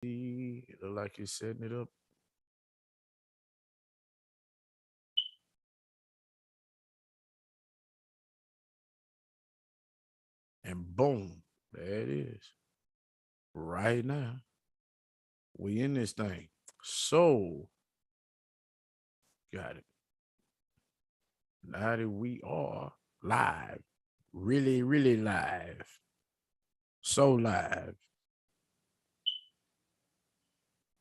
It look like he's setting it up. And boom, there it is. Right now. We in this thing. So got it. Now that we are live. Really, really live. So live.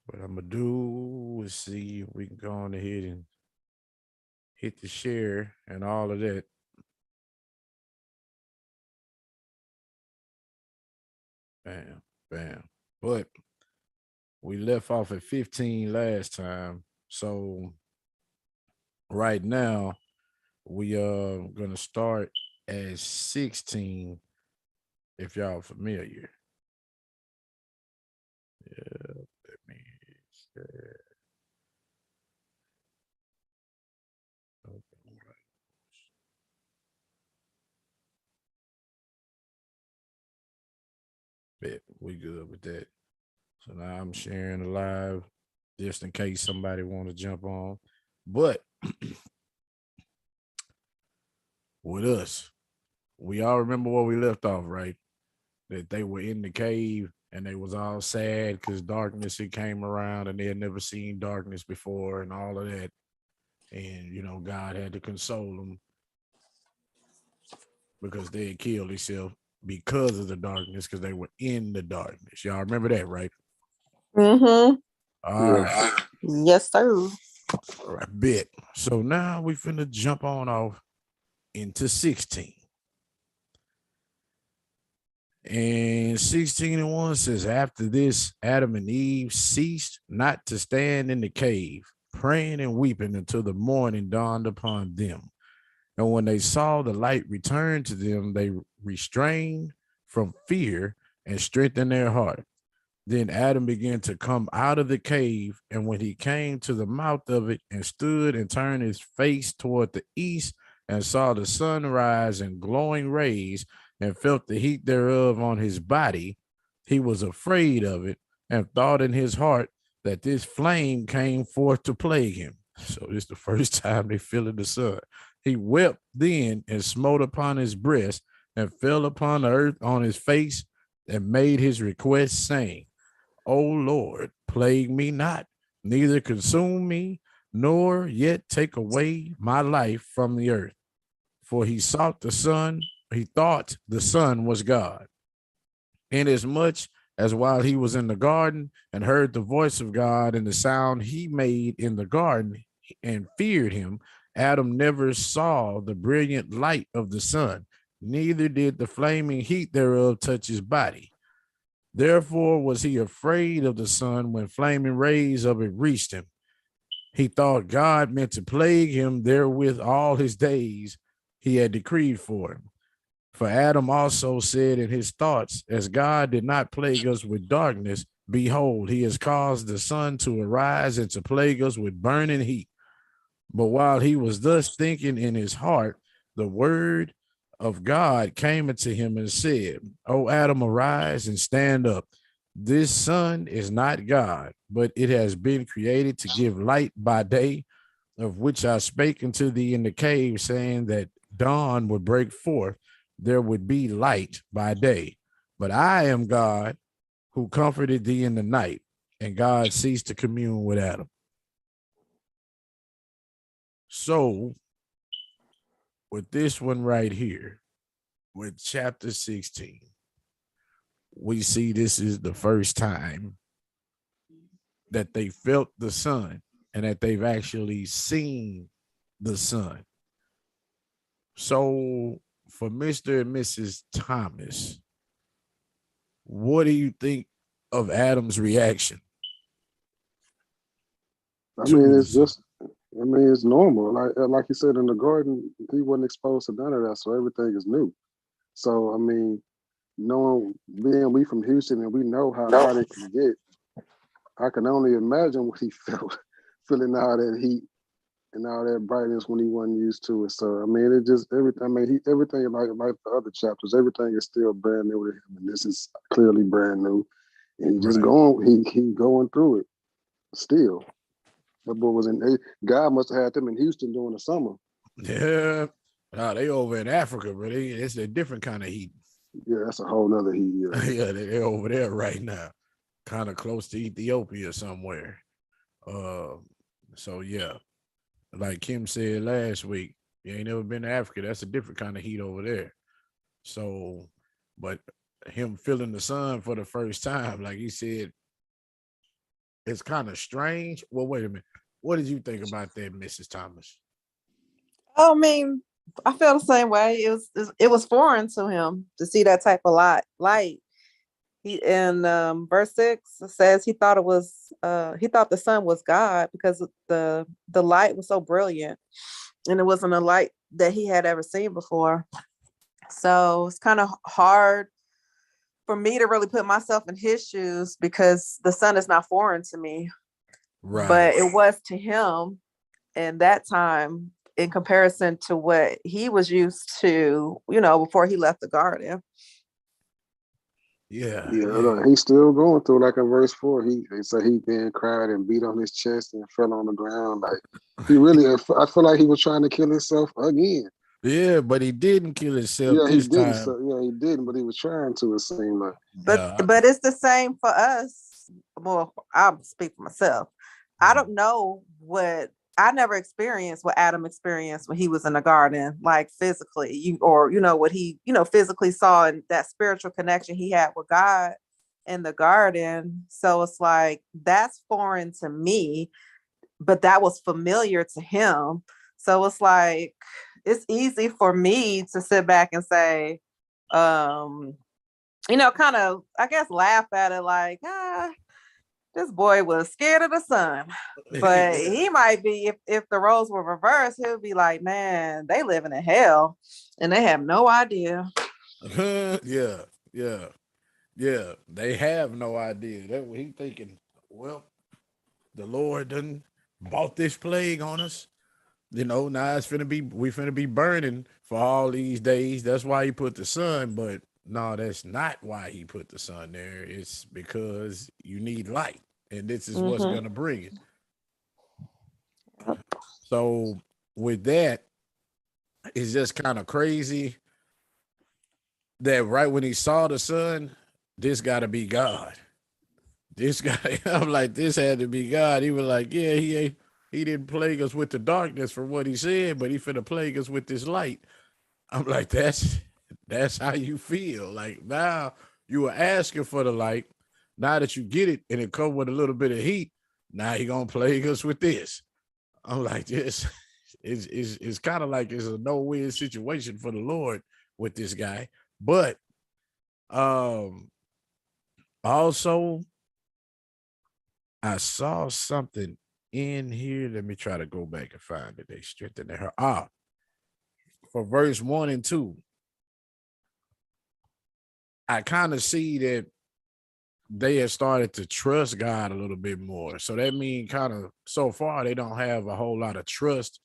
What I'm gonna do is see if we can go on ahead and hit the share and all of that. Bam, bam. But we left off at 15 last time. So right now we are gonna start at 16 if y'all familiar. Yeah, let me share. Okay, right. Bet we good with that. So now I'm sharing the live just in case somebody want to jump on. But with us, we all remember where we left off, right? That they were in the cave and they was all sad because darkness it came around and they had never seen darkness before and all of that. And God had to console them because they had killed themselves because of the darkness because they were in the darkness. Y'all remember that, right? Mm-hmm. All Yeah. right. Yes, sir. All right, bet. So now we finna jump on off into 16. And 16 and 1 says, after this, Adam and Eve ceased not to stand in the cave, praying and weeping until the morning dawned upon them. And when they saw the light return to them, they restrained from fear and strengthened their heart. Then Adam began to come out of the cave, and when he came to the mouth of it and stood and turned his face toward the east and saw the sun rise in glowing rays and felt the heat thereof on his body, he was afraid of it and thought in his heart that this flame came forth to plague him. So this is the first time they feeling the sun. He wept then and smote upon his breast and fell upon the earth on his face and made his request, saying, O Lord, plague me not, neither consume me, nor yet take away my life from the earth. For he sought the Son, he thought the Son was God. Inasmuch as while he was in the garden and heard the voice of God and the sound he made in the garden and feared him, Adam never saw the brilliant light of the sun, neither did the flaming heat thereof touch his body. Therefore was he afraid of the sun when flaming rays of it reached him. He thought God meant to plague him therewith all his days he had decreed for him. For Adam also said in his thoughts, as God did not plague us with darkness, behold, he has caused the sun to arise and to plague us with burning heat. But while he was thus thinking in his heart, the word of God came unto him and said, O Adam, arise and stand up. This sun is not God, but it has been created to give light by day, of which I spake unto thee in the cave, saying that dawn would break forth, there would be light by day. But I am God who comforted thee in the night. And God ceased to commune with Adam. So, with this one right here, with chapter 16, we see this is the first time that they felt the sun and that they've actually seen the sun. So, for Mr. and Mrs. Thomas, what do you think of Adam's reaction I to mean, the it's sun? just, I mean, it's normal. Like you said in the garden, he wasn't exposed to none of that, so everything is new. So I mean, knowing being we from Houston and we know how hot it can get, I can only imagine what he felt feeling all that heat and all that brightness when he wasn't used to it. So I mean, it just everything. I mean, everything like the other chapters, everything is still brand new to him, and this is clearly brand new. And he just Right. going, he going through it still. That boy was in. God must have had them in Houston during the summer. Yeah. Oh, they over in Africa, but it's a different kind of heat. Yeah, that's a whole nother heat. Yeah, Yeah, they're over there right now, kind of close to Ethiopia somewhere. Uh, so yeah, like Kim said last week, you ain't never been to Africa. That's a different kind of heat over there. So, but him feeling the sun for the first time, like he said, it's kind of strange. Well, wait a minute. What did you think about that, Mrs. Thomas? I mean, I feel the same way. It was foreign to him to see that type of light. He in verse 6 says he thought the sun was God because the light was so brilliant, and it wasn't a light that he had ever seen before. So it's kind of hard for me to really put myself in his shoes because the sun is not foreign to me, Right. but it was to him in that time in comparison to what he was used to, before he left the garden. Yeah. yeah. Yeah. Look, he's still going through. Like in verse 4, they say he then cried and beat on his chest and fell on the ground. Like he really, I feel like he was trying to kill himself again. Yeah, but he didn't kill himself Yeah, he this didn't. time. So yeah, he didn't, but he was trying to. It seemed like. But Yeah. but it's the same for us. Well, I'll speak for myself. I Mhm. don't know what I never experienced what Adam experienced when he was in the garden, like physically, what he, physically saw and that spiritual connection he had with God in the garden. So it's like that's foreign to me, but that was familiar to him. So it's like it's easy for me to sit back and say, um, kind of, I guess, laugh at it like, this boy was scared of the sun. But Yeah. he might be, if the roles were reversed, he'll be like, man, they living in hell and they have no idea. Yeah. Yeah. Yeah. They have no idea. That what he thinking. Well, the Lord done bought this plague on us. Now we finna be burning for all these days. That's why he put the sun, but no, that's not why he put the sun there. It's because you need light, and this is what's Mm-hmm. gonna bring it. So with that, it's just kind of crazy that right when he saw the sun, this gotta be God. This guy, I'm like, this had to be God. He was like, yeah, he didn't plague us with the darkness for what he said, but he finna plague us with this light. I'm like, that's how you feel. Like now you were asking for the light. Now that you get it and it come with a little bit of heat, now he gonna plague us with this. I'm like, this it's kind of like it's a no-win situation for the Lord with this guy. But um also I saw something in here. Let me try to go back and find it. They strengthened her. For verse 1 and 2, I kind of see that they have started to trust God a little bit more. So that means kind of so far they don't have a whole lot of trust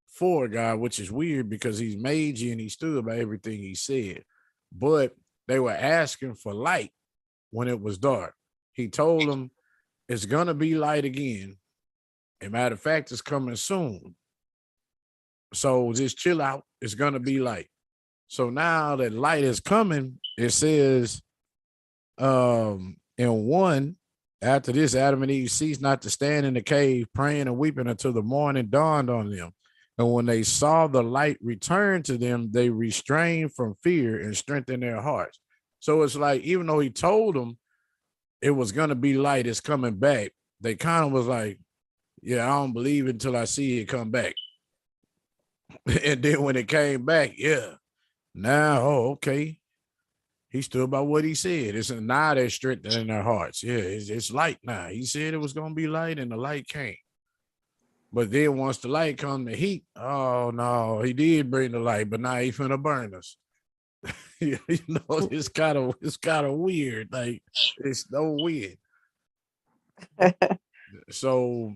for God, which is weird because he's made you and he stood by everything he said. But they were asking for light when it was dark. He told them it's gonna be light again. And matter of fact, it's coming soon. So just chill out. It's gonna be light. So now that light is coming, it says in 1, after this, Adam and Eve ceased not to stand in the cave, praying and weeping until the morning dawned on them. And when they saw the light return to them, they restrained from fear and strengthened their hearts. So it's like, even though he told them it was going to be light, it's coming back, they kind of was like, yeah, I don't believe it until I see it come back. And then when it came back, yeah, now, oh, okay. He stood by what he said. It's now they're strengthened in their hearts. Yeah, it's light now. He said it was going to be light, and the light came. But then once the light come, the heat. Oh no, he did bring the light, but now he finna burn us. It's kind of weird. Like it's no weird. So,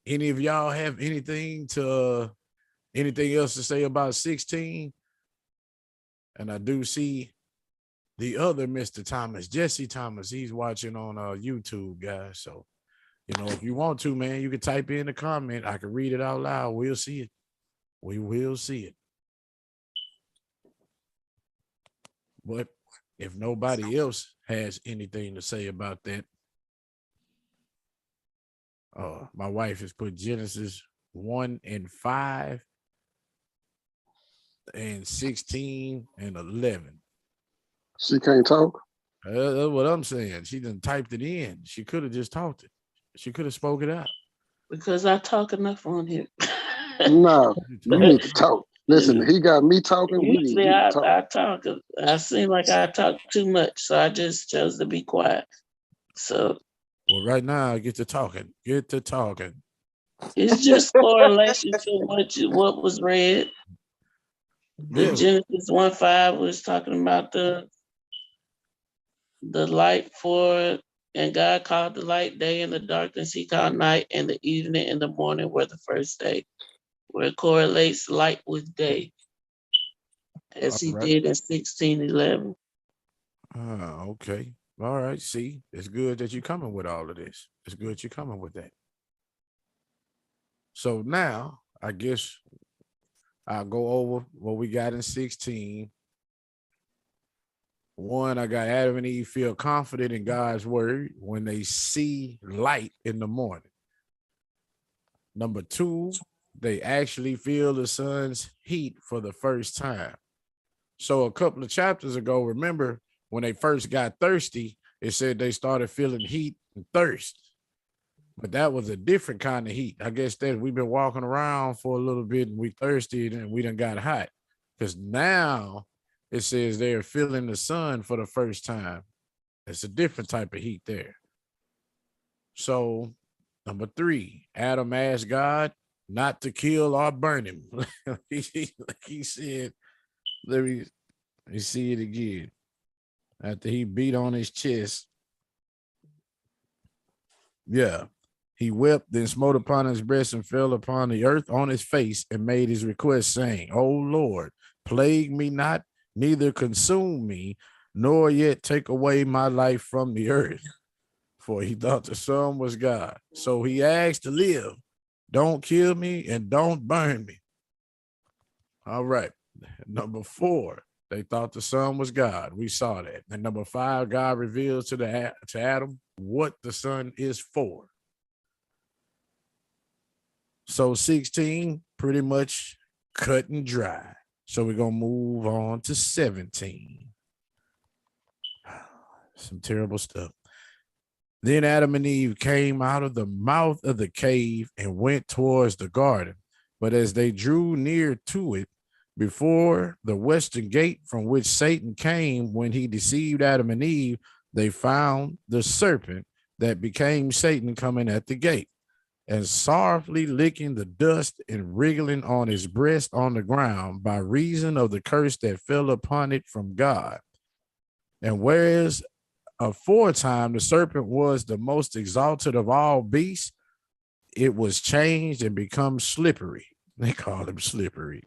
any of y'all have anything else to say about 16? And I do see the other Mr. Thomas, Jesse Thomas. He's watching on YouTube, guys. So, if you want to, man, you can type in the comment. I can read it out loud. We'll see it. We will see it. But if nobody else has anything to say about that, my wife has put Genesis 1 and 5 and 16 and 11. She can't talk. That's what I'm saying. She done typed it in. She could have just talked it. She could have spoke it out. Because I talk enough on here. No, you need to talk. Listen, he got me talking. We need Usually you to talk. I talk. I seem like I talk too much, so I just chose to be quiet. So, well, right now, get to talking. Get to talking. it's just correlation to what was read. The Yeah. Genesis 1:5 was talking about the light for, and God called the light day, and the darkness he called night, and the evening and the morning were the first day, where it correlates light with day, as he did in 16:11. Okay. All right. See, it's good that you're coming with all of this. It's good you're coming with that. So now, I guess I'll go over what we got in 16. One, I got Adam and Eve feel confident in God's word when they see light in the morning. Number two, they actually feel the sun's heat for the first time. So a couple of chapters ago, remember when they first got thirsty, it said they started feeling heat and thirst. But that was a different kind of heat. I guess that we've been walking around for a little bit and we thirsty and we done got hot. Because now it says they're feeling the sun for the first time. It's a different type of heat there. So number three, Adam asked God not to kill or burn him. he said, let me see it again. After he beat on his chest. Yeah. He wept, then smote upon his breast and fell upon the earth on his face and made his request, saying, O Lord, plague me not, neither consume me, nor yet take away my life from the earth. For he thought the sun was God. So he asked to live. Don't kill me and don't burn me. All right. Number four, they thought the sun was God. We saw that. And number five, God reveals to Adam what the sun is for. So 16, pretty much cut and dry. So we're going to move on to 17. Some terrible stuff. Then Adam and Eve came out of the mouth of the cave and went towards the garden. But as they drew near to it, before the western gate from which Satan came when he deceived Adam and Eve, they found the serpent that became Satan coming at the gate, and sorrowfully licking the dust and wriggling on his breast on the ground by reason of the curse that fell upon it from God. And whereas aforetime the serpent was the most exalted of all beasts, it was changed and become slippery. They call him slippery,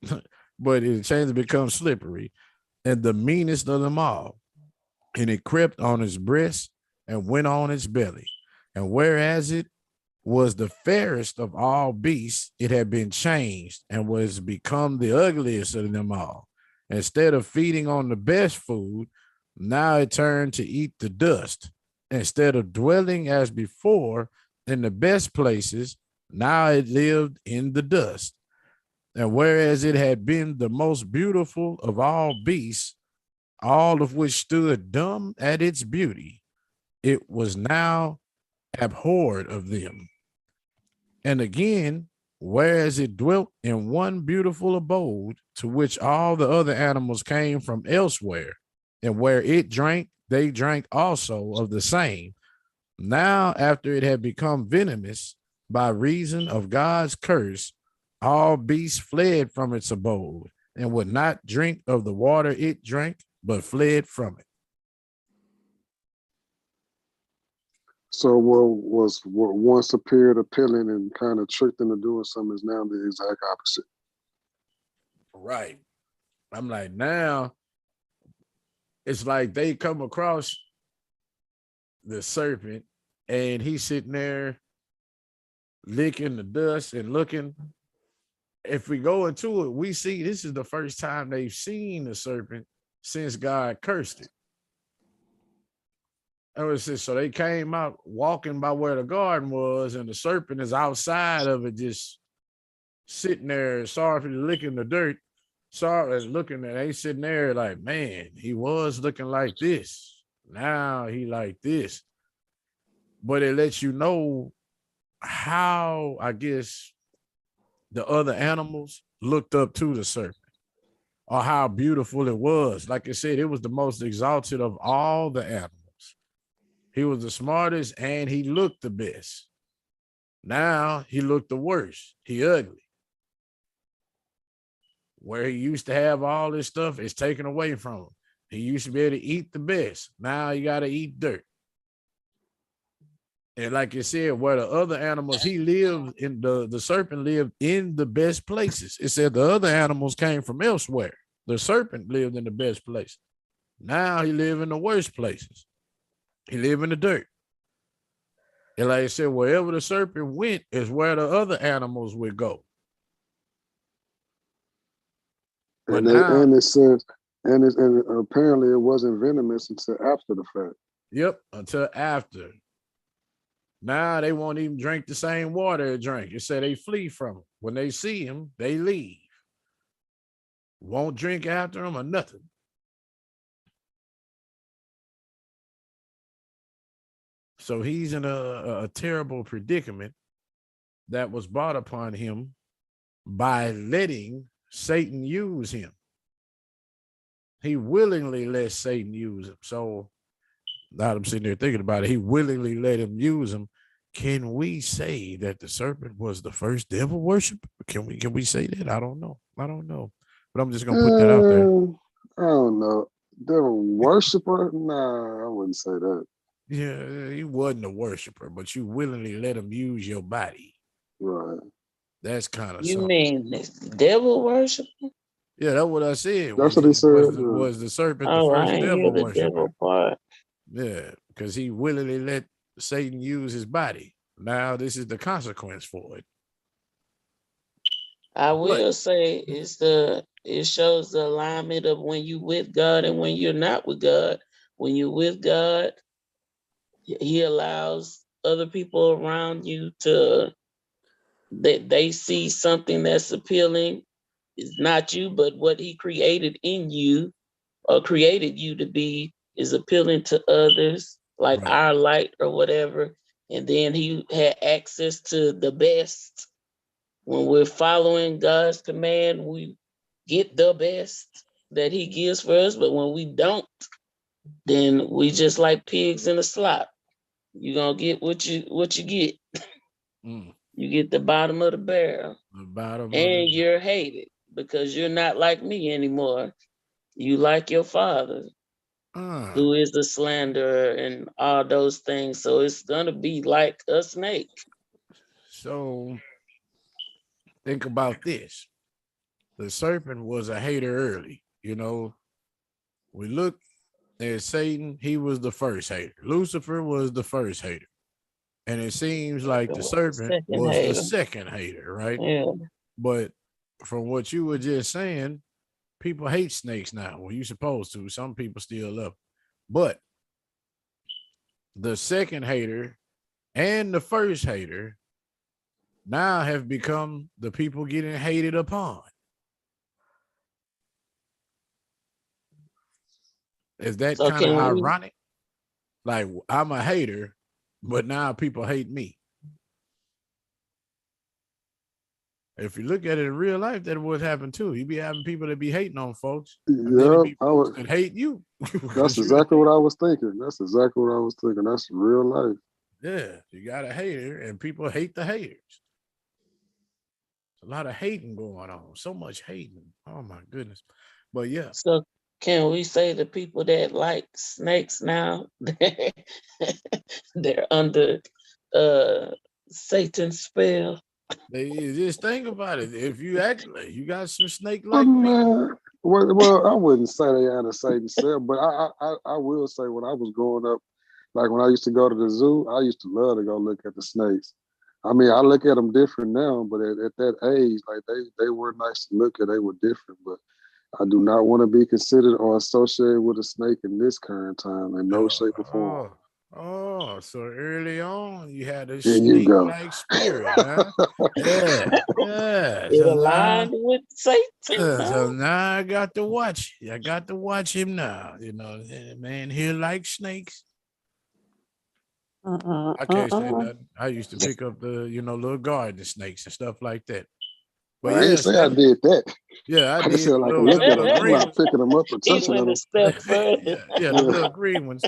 but it changed and become slippery, and the meanest of them all. And it crept on his breast and went on its belly. And whereas it was the fairest of all beasts, it had been changed and was become the ugliest of them all. Instead of feeding on the best food, now it turned to eat the dust. Instead of dwelling as before in the best places, now it lived in the dust. And whereas it had been the most beautiful of all beasts, all of which stood dumb at its beauty, it was now abhorred of them. And again, whereas it dwelt in one beautiful abode, to which all the other animals came from elsewhere, and where it drank, they drank also of the same. Now, after it had become venomous by reason of God's curse, all beasts fled from its abode and would not drink of the water it drank, but fled from it. So what once appeared appealing and kind of tricked into doing something is now the exact opposite. Right. I'm like, now it's like they come across the serpent and he's sitting there licking the dust and looking. If we go into it, we see this is the first time they've seen the serpent since God cursed it. So they came out walking by where the garden was, and the serpent is outside of it, just sitting there, sorrowfully licking the dirt, sorry, and looking at. They sitting there like, man, he was looking like this. Now he like this, but it lets you know how, I guess, the other animals looked up to the serpent, or how beautiful it was. Like I said, it was the most exalted of all the animals. He was the smartest and he looked the best. Now he looked the worst. He ugly. Where he used to have all this stuff, it's taken away from him. He used to be able to eat the best. Now you got to eat dirt. And like you said, where the other animals, he lived in the serpent lived in the best places. It said the other animals came from elsewhere. The serpent lived in the best place. Now he live in the worst places. He live in the dirt. And like I said, wherever the serpent went is where the other animals would go. But now, and it says, and apparently it wasn't venomous until after the fact. yep, until after. Now they won't even drink the same water they drink. It said they flee from him. When they see him, they leave. Won't drink after him or nothing. So he's in a terrible predicament that was brought upon him by letting Satan use him. He willingly let Satan use him. So now I'm sitting there thinking about it. He willingly let him use him. Can we say that the serpent was the first devil worshiper? Can we say that? I don't know. But I'm just gonna put that out there. I don't know. Devil worshiper? Nah, I wouldn't say that. Yeah, he wasn't a worshiper, but you willingly let him use your body. Right. That's kind of You something. mean this devil worship? Yeah, that's what I said. That's what he said. Was the serpent the Oh, I first ain't devil hear the worshiper? devil part. Yeah, because he willingly let Satan use his body. Now this is the consequence for it. I will say it shows the alignment of when you with God and when you're not with God. When you're with God, he allows other people around you to that they see something that's appealing. It's not you, but what he created in you or created you to be is appealing to others, like Right. our light or whatever. And then he had access to the best. When we're following God's command, we get the best that he gives for us. But when we don't, then we just like pigs in a slop. You're gonna get what you get. Mm. You get the bottom of the barrel. The bottom of And it. you're hated because you're not like me anymore. You like your father, who is a slanderer and all those things. So it's gonna be like a snake. So think about this. The serpent was a hater early. We look at Satan, he was the first hater. Lucifer was the first hater. And it seems like the serpent Second was the hater. second hater, right? Yeah. But from what you were just saying, people hate snakes now. Well, you're supposed to. Some people still love them. But the second hater and the first hater now have become the people getting hated upon. Is that So kind of can we ironic? Like, I'm a hater, but now people hate me. If you look at it in real life, that would happen too. You be having people that be hating on folks, and then it be folks that hate you. That's exactly what I was thinking. That's real life. Yeah, you got a hater, and people hate the haters. A lot of hating going on. So much hating. Oh my goodness. But yeah. So can we say the people that like snakes now, they're under Satan's spell? They just think about it. If you act like you got some snake But like me, man, Well, I wouldn't say they had a Satan cell, but I will say when I was growing up, like when I used to go to the zoo, I used to love to go look at the snakes. I mean, I look at them different now, but at that age, like they were nice to look at. They were different, but I do not want to be considered or associated with a snake in this current time in no Oh, shape or form. oh, oh, so early on you had a There you go. snake-like spirit, huh? Yeah, yeah. It aligned with Satan. So No? now I got to watch. I got to watch him now. You know, man, he like snakes. I can't say nothing. I used to pick up the, little garden snakes and stuff like that. But I ain't yeah, say I Stephanie, did that. yeah, I I just did said I them like to little, look them at little them. I'm green not ones. picking them up or He touching went a them. step further. Yeah, the Yeah. little green ones.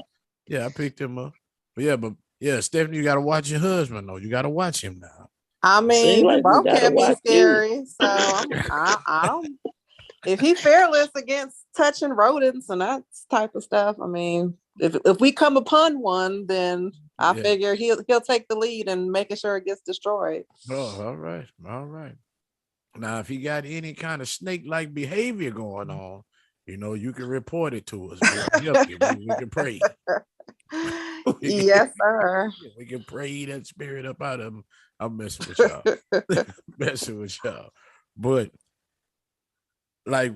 Yeah, I picked them up. But yeah, Stephanie, you got to watch your husband though. You got to watch him now. I Seems mean, we like we both gotta can be watch you. scary, so I don't. If he fearless against touching rodents and that type of stuff, I mean, if we come upon one, then I Yeah. figure he'll take the lead and making sure it gets destroyed. Oh, all right, all right. Now, if he got any kind of snake-like behavior going on, you can report it to us. We can help you. We can pray. Yes, sir. We can pray that spirit up out of him. I'm messing with y'all. Messing with y'all. But like,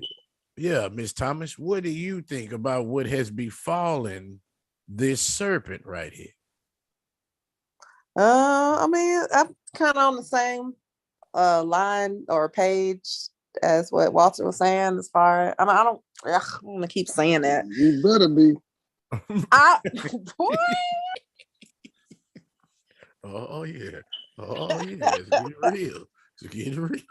yeah, Miss Thomas, what do you think about what has befallen this serpent right here? I mean, I'm kind of on the same line or page as what Walter was saying. As far, I mean, I don't want to keep saying that. You better be. I boy, Oh yeah. Oh yeah. It's getting real. It's getting real.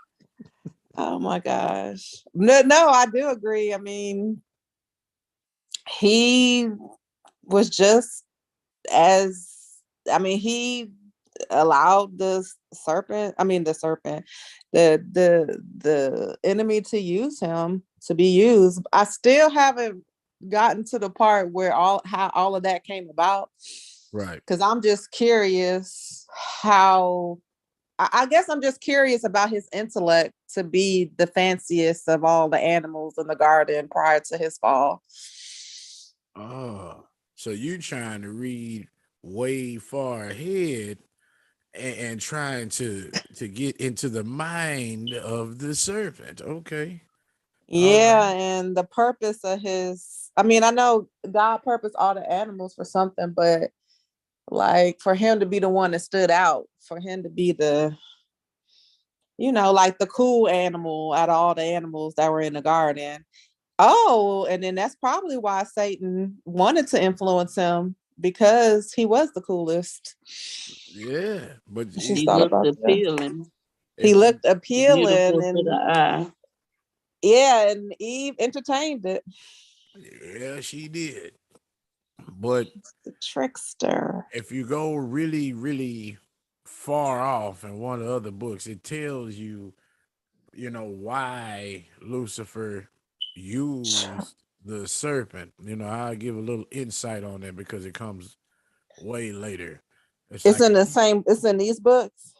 oh my gosh. No, I do agree. I mean, he was just as he allowed the serpent, the enemy to use him to be used. I still haven't gotten to the part where how all of that came about. Right. Because I'm just curious how I guess I'm just curious about his intellect to be the fanciest of all the animals in the garden prior to his fall. Oh, so you trying to read way far ahead and trying to get into the mind of the serpent. Okay. All Yeah, right. and the purpose of I mean, I know God purposed all the animals for something, but like for him to be the one that stood out, for him to be like the cool animal out of all the animals that were in the garden. Oh, and then that's probably why Satan wanted to influence him because he was the coolest. Yeah, but I just He thought looked about that. appealing, He it, looked appealing beautiful to the and eye. yeah, and Eve entertained it. yeah, she did. But The trickster. if you go really, really far off in one of the other books, it tells you, why Lucifer used the serpent. I'll give a little insight on that because it comes way later. It's It's like in the same. It's in these books.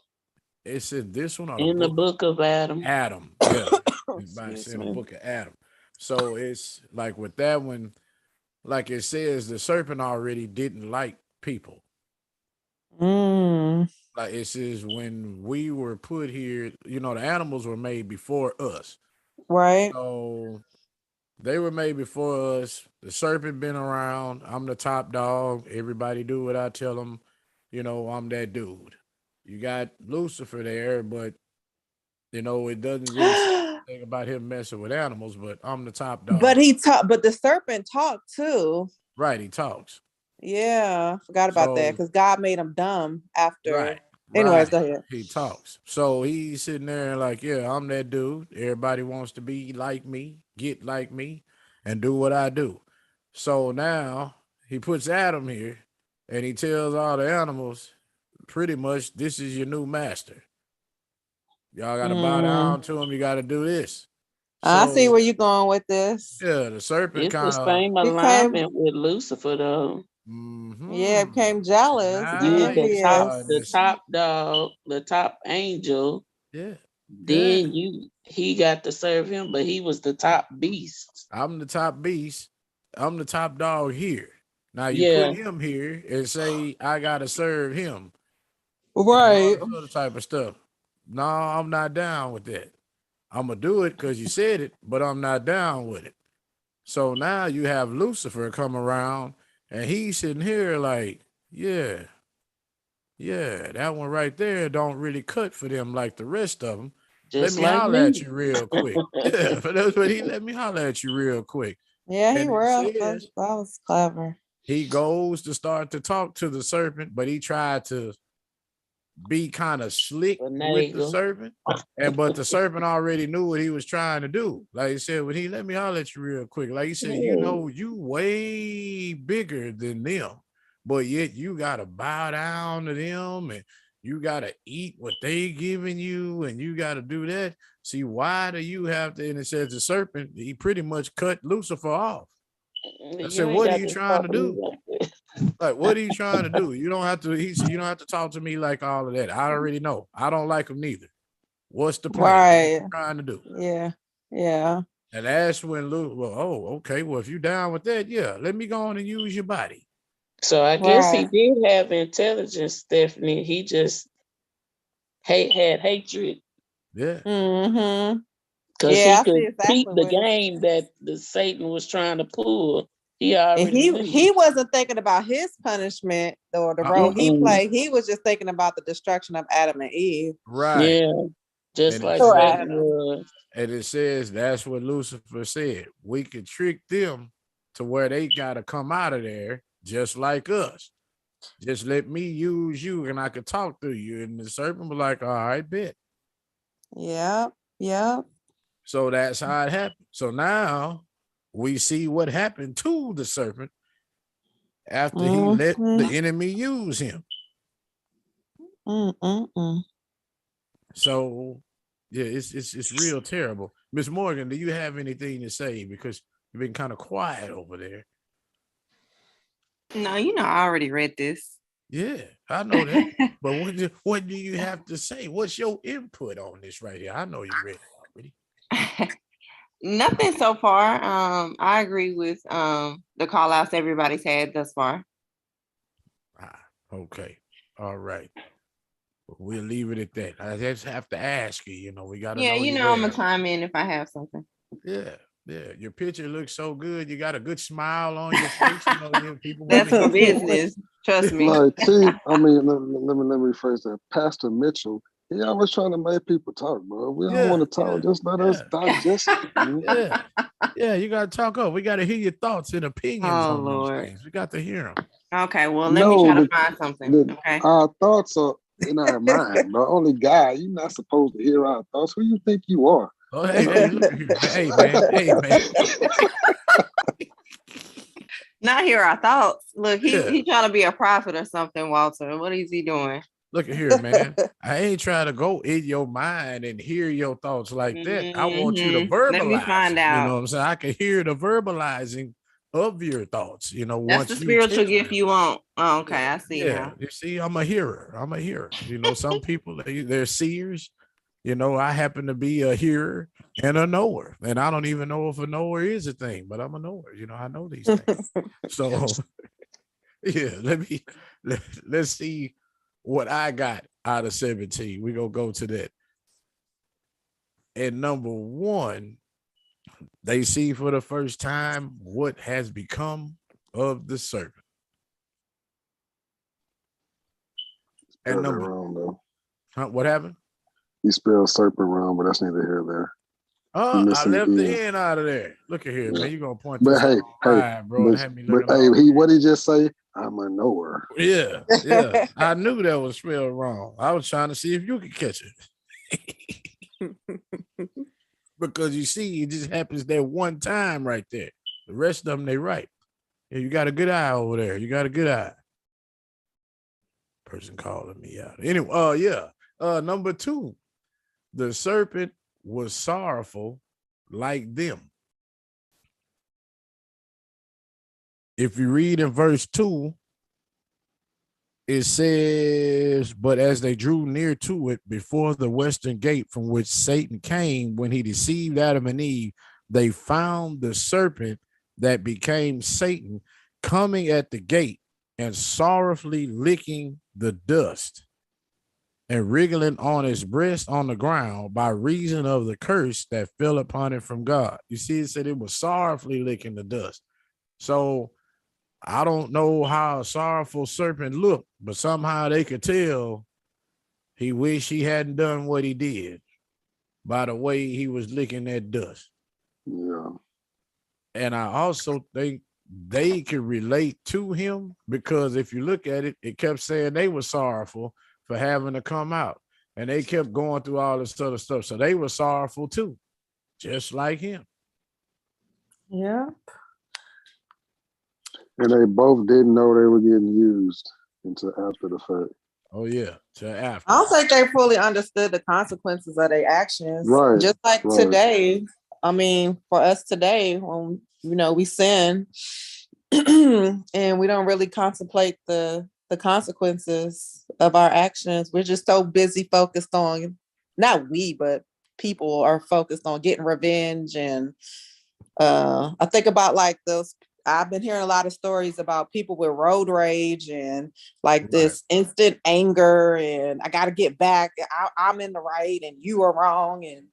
it's in this one or the In the book of book of Adam. Adam. Yeah, it's by Excuse in the me. book of Adam. So it's like with that one, like it says, the serpent already didn't like people. Mm, Like it says, when we were put here, the animals were made before us. right. So they were made before us. The serpent been around. I'm the top dog. Everybody do what I tell them. I'm that dude. You got Lucifer there, but it doesn't really say anything about him messing with animals. But I'm the top But dog. he talked. But the serpent talked too. Right? He talks. Yeah, forgot about that So because God made him dumb right, after. Anyways, right. go ahead. He talks. So he's sitting there like, yeah, I'm that dude. Everybody wants to be like me, get like me, and do what I do. So now he puts Adam here and he tells all the animals pretty much this is your new master. Y'all gotta bow Mm, down to him, you gotta do this. I see So where you're going with this. yeah, the serpent It's the kind of same He came. alignment with Lucifer though. Yeah, mm-hmm. became jealous, Now You you envious. starting the to see. top dog, the top angel, Yeah. Yeah, Then he got to serve him, but he was the top beast. I'm the top beast. I'm the top dog here. Now you put Yeah. him here and say I gotta serve him and all Right. this other type of stuff. No, I'm not down with that. I'm gonna do it because you said it, but I'm not down with it. So now you have Lucifer come around and he's sitting here like, yeah, yeah, that one right there don't really cut for them like the rest of them. Let Just me like holler at me. you real quick. Yeah, that's what he let me holler at you real quick. Yeah, he And it real. That says was clever. he goes to start to talk to the serpent, but he tried to be kind of slick with the Finagle. serpent. And but the serpent already knew what he was trying to do. Like he said, when he let me holler at you real quick. Like he said, you Yeah. know, you way bigger than them, but yet you gotta bow down to them and you gotta eat what they giving you, and you gotta do that. See, why do you have to? And it says the serpent, he pretty much cut Lucifer off. I said, You ain't what are got you to trying talk to to me do? like that. Like, what are you trying to do? You don't have to. He said, you don't have to talk to me like all of that. I already know. I don't like him neither. What's the plan? What Right. you trying to do? Yeah. Yeah. And that's when Luke, well, oh, okay. Well, if you down with that, yeah, let me go on and use your body. So I guess he Right. did have intelligence, Stephanie. He just had hatred Yeah. Mm-hmm. because he Yeah, I see could peep exactly the what it. game that the Satan was trying to pull. He And already he knew. wasn't thinking about his punishment or the role he Mm-mm. played. He was just thinking about the destruction of Adam and Eve. Right. Yeah, just And it like Poor says, Satan Adam. was. and it says that's what Lucifer said. We could trick them to where they gotta come out of there just like us. Just let me use you and I could talk to you. And the serpent was like, all right, bet. Yep. Yep. So that's how it happened. So now we see what happened to the serpent after he let Mm-hmm. the enemy use him. Mm-mm-mm. So yeah, it's real terrible. Miss Morgan, do you have anything to say? Because you've been kind of quiet over there. No, I already read this. Yeah, I know that. But what do you have to say? What's your input on this right here? I know you read it already. Nothing so far. I agree with the call outs everybody's had thus far. Okay. All right. We'll leave it at that. I just have to ask you, we got to Yeah, know you I'm well. gonna chime in if I have something. Yeah. Yeah. Your picture looks so good. You got a good smile on your face. People want That's to for hear your business. voice. Trust me. Like, see, I mean, let me rephrase that. Pastor Mitchell, he always trying to make people talk, bro. We don't Yeah. want to talk. Just let us Yeah. digest it, man. Yeah. Yeah. You got to talk up. We got to hear your thoughts and opinions Oh on these Lord. things. We got to hear them. Okay, well let me No, try to find something. Okay. our thoughts are in our mind, bro. Only God, you're not supposed to hear our thoughts. Who you think you are? Oh, hey, look here. Hey, man. Hey, man. Not hear our thoughts. Look, Yeah. he trying to be a prophet or something, Walter. What is he doing? Look at here, man. I ain't trying to go in your mind and hear your thoughts like that. I want you to Let me verbalize find them. You know out. what I'm saying? I can hear the verbalizing of your thoughts, That's the once you spiritual tell gift them. you want. Oh, okay, Yeah, I see yeah. now. You see, I'm a hearer. I'm a hearer. Some people they're seers. I happen to be a hearer and a knower, and I don't even know if a knower is a thing, but I'm a knower. I know these things. So yeah, let's see what I got out of 17. We're gonna go to that. And number one, they see for the first time what has become of the serpent. And Spelled that number wrong, though. what happened? You spelled serpent wrong, but that's neither here nor there. Oh, You I missing left the the end. end out of there. Look at here, Yeah. man. You're gonna point But this out hey, on live, bro, and have me but looking hey, all what he just say? I'm a knower. yeah, yeah. I knew that was spelled wrong. I was trying to see if you could catch it. Because you see, it just happens that one time right there. The rest of them, they right. Yeah, you got a good eye over there. You got a good eye. Person calling me out. Anyway, yeah. Number two, the serpent was sorrowful like them. If you read in verse 2, it says, but as they drew near to it before the western gate from which Satan came when he deceived Adam and Eve, they found the serpent that became Satan coming at the gate and sorrowfully licking the dust and wriggling on his breast on the ground by reason of the curse that fell upon it from God. You see, it said it was sorrowfully licking the dust. So I don't know how a sorrowful serpent looked, but somehow they could tell he wished he hadn't done what he did by the way he was licking that dust. Yeah. And I also think they could relate to him because if you look at it, it kept saying they were sorrowful for having to come out. And they kept going through all this other stuff. So they were sorrowful too, just like him. Yeah. And they both didn't know they were getting used until after the fact. Oh, yeah. To after. I don't think they fully understood the consequences of their actions. Right. Just like right. today, I mean, for us today, when we sin and we don't really contemplate the consequences of our actions. We're just so busy focused on, not we, but people are focused on getting revenge. And I think about like those, I've been hearing a lot of stories about people with road rage and like this instant anger and I got to get back. I'm in the right and you are wrong. And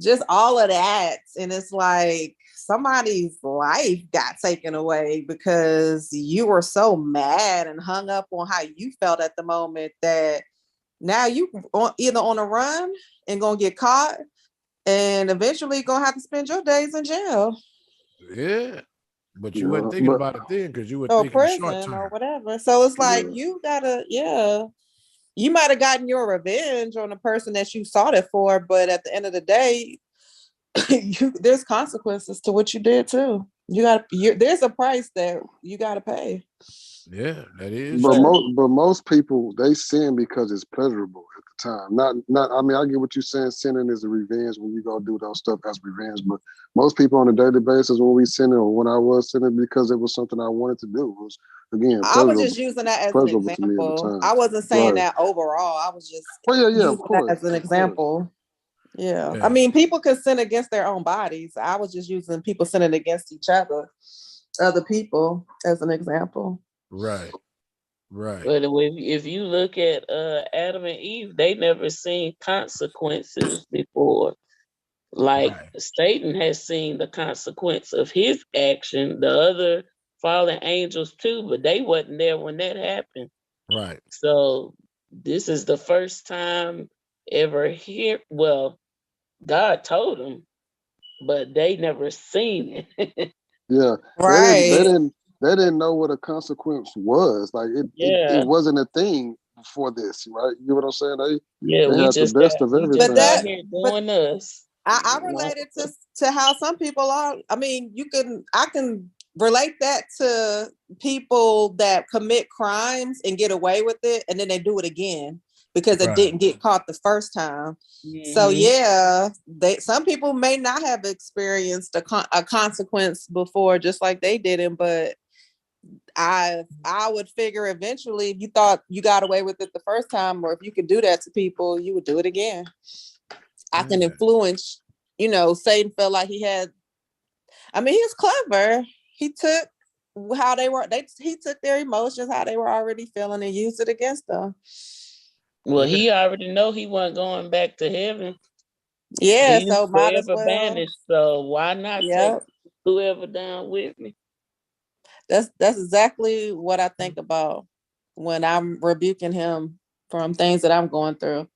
just all of that. And it's like somebody's life got taken away because you were so mad and hung up on how you felt at the moment that now you either on a run and gonna get caught and eventually gonna have to spend your days in jail. Yeah. But you weren't thinking about it then because you were or thinking short prison term. or whatever. So it's like you gotta, you might have gotten your revenge on the person that you sought it for, but at the end of the day, there's consequences to what you did too. There's a price that you got to pay. Yeah, that is. But most people, they sin because it's pleasurable at the time. Not. I mean, I get what you're saying. Sinning is a revenge when you go do those stuff as revenge. But most people on a daily basis, when we sin or when I was sinning, because it was something I wanted to do. It was again. I was just using that as an example. I wasn't saying that overall. I was just using that as an example. Yeah. I mean, people can sin against their own bodies. I was just using people sinning against each other people as an example. Right. But if you look at Adam and Eve, they never seen consequences before. Like Satan has seen the consequence of his action, the other fallen angels too, but they wasn't there when that happened. Right. So this is the first time ever here. Well, God told them, but they never seen it. Yeah. Right. They didn't know what a consequence was. Like it wasn't a thing before this, right? You know what I'm saying? They had the best of everything. Doing us. I related to how some people are. I mean, I can relate that to people that commit crimes and get away with it, and then they do it again because it didn't get caught the first time. Mm-hmm. So yeah, some people may not have experienced a consequence before, just like they didn't, but I would figure eventually if you thought you got away with it the first time, or if you could do that to people, you would do it again. I can influence, Satan felt like he had, I mean, he was clever. He took how he took their emotions, how they were already feeling and used it against them. Well, he already know he wasn't going back to heaven. Yeah, so might as well. Banished, so why not take whoever down with me? That's exactly what I think about when I'm rebuking him from things that I'm going through.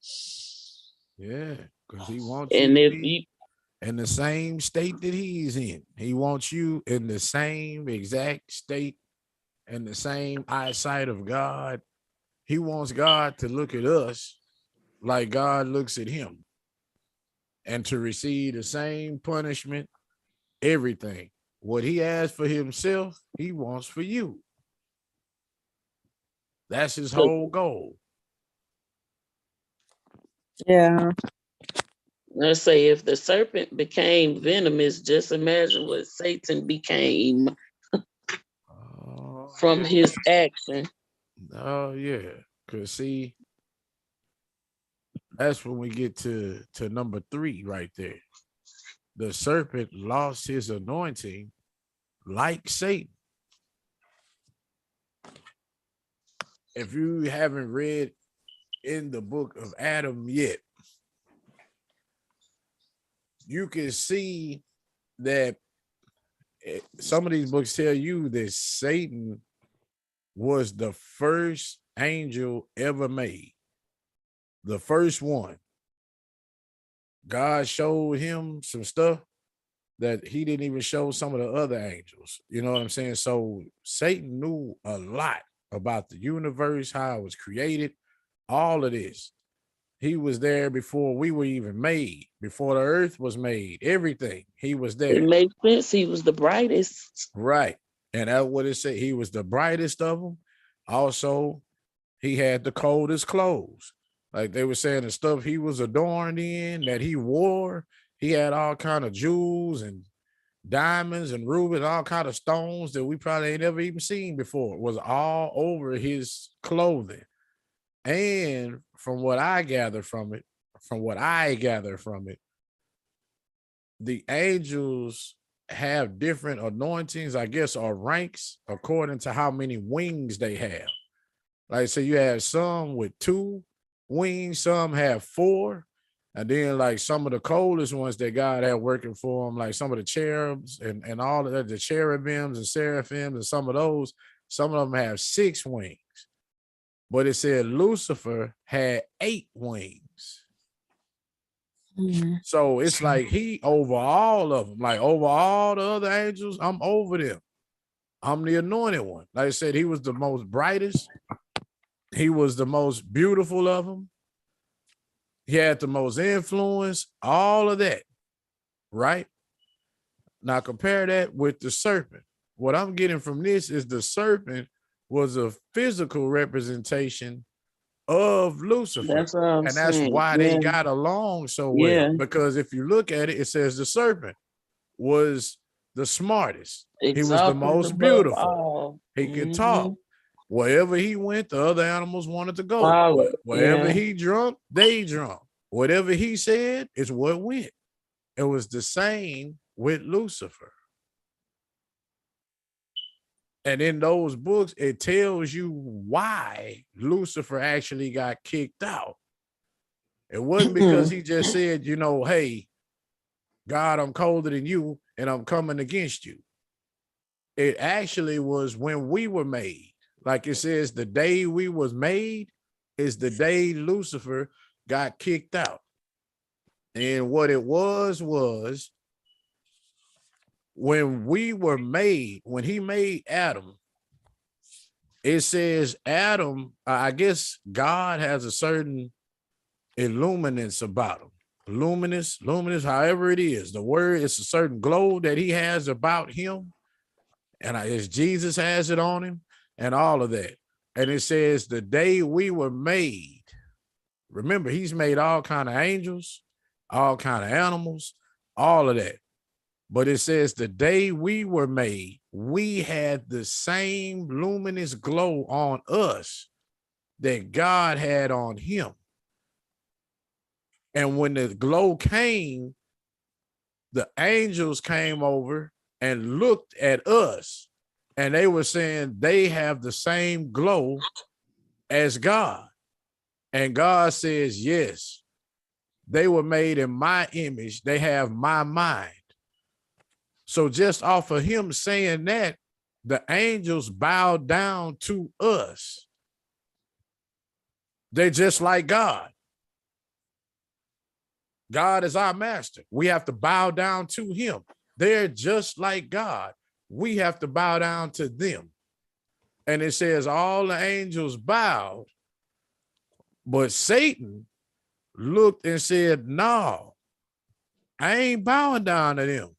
Yeah, because he wants you to be in the same state that he's in. He wants you in the same exact state and the same eyesight of God. He wants God to look at us like God looks at him and to receive the same punishment, everything. What he has for himself, he wants for you. That's his whole goal. Yeah. Let's say if the serpent became venomous, just imagine what Satan became from his action. Oh yeah. Cause see, that's when we get to number 3 right there. The serpent lost his anointing like Satan. If you haven't read in the book of Adam yet, you can see that some of these books tell you that Satan was the first angel ever made, the first one. God showed him some stuff that he didn't even show some of the other angels. You know what I'm saying? So Satan knew a lot about the universe, how it was created, all of this. He was there before we were even made, before the earth was made, everything. He was It there. makes sense. He was the brightest. Right. And that's what it said. He was the brightest of them. Also, he had the coldest clothes. Like they were saying, the stuff he was adorned in that he wore, he had all kind of jewels and diamonds and rubies, all kind of stones that we probably ain't never even seen before. It was all over his clothing. And from what I gather from it, the angels have different anointings, I guess, or ranks according to how many wings they have. Like, so you have some with 2 wings, some have 4. And then, like, some of the coldest ones that God had working for them, like some of the cherubs and all of that, the cherubims and seraphims, and some of them have 6 wings. But it said Lucifer had 8 wings. Mhm. So it's like he over all of them, like over all the other angels, I'm over them. I'm the anointed one. Like I said, he was the most brightest. He was the most beautiful of them. He had the most influence, all of that, right? Now compare that with the serpent. What I'm getting from this is the serpent was a physical representation of Lucifer. That's what I'm And that's saying. why they Yeah. got along so well. Yeah. Because if you look at it, it says the serpent was the smartest. He was the Exalted most above beautiful. all. He could talk. Wherever he went, the other animals wanted to go. Follow. Wherever Yeah. he drunk, they drunk. Whatever he said is what went. It was the same with Lucifer. And in those books, it tells you why Lucifer actually got kicked out. It wasn't because he just said, you know, hey, God, I'm colder than you and I'm coming against you. It actually was when we were made. Like it says, the day we was made is the day Lucifer got kicked out. And what it was when we were made, when he made Adam, it says Adam, I guess God has a certain illuminance about him. Luminous, however it is. The word, it's a certain glow that he has about him. And as Jesus has it on him and all of that. And it says the day we were made, remember, he's made all kind of angels, all kind of animals, all of that. But it says the day we were made, we had the same luminous glow on us that God had on him. And when the glow came, the angels came over and looked at us, and they were saying they have the same glow as God. And God says, yes, they were made in my image. They have my mind. So just off of him saying that, the angels bowed down to us. They're just like God. God is our master. We have to bow down to him. They're just like God. We have to bow down to them. And it says all the angels bowed, but Satan looked and said, no, I ain't bowing down to them.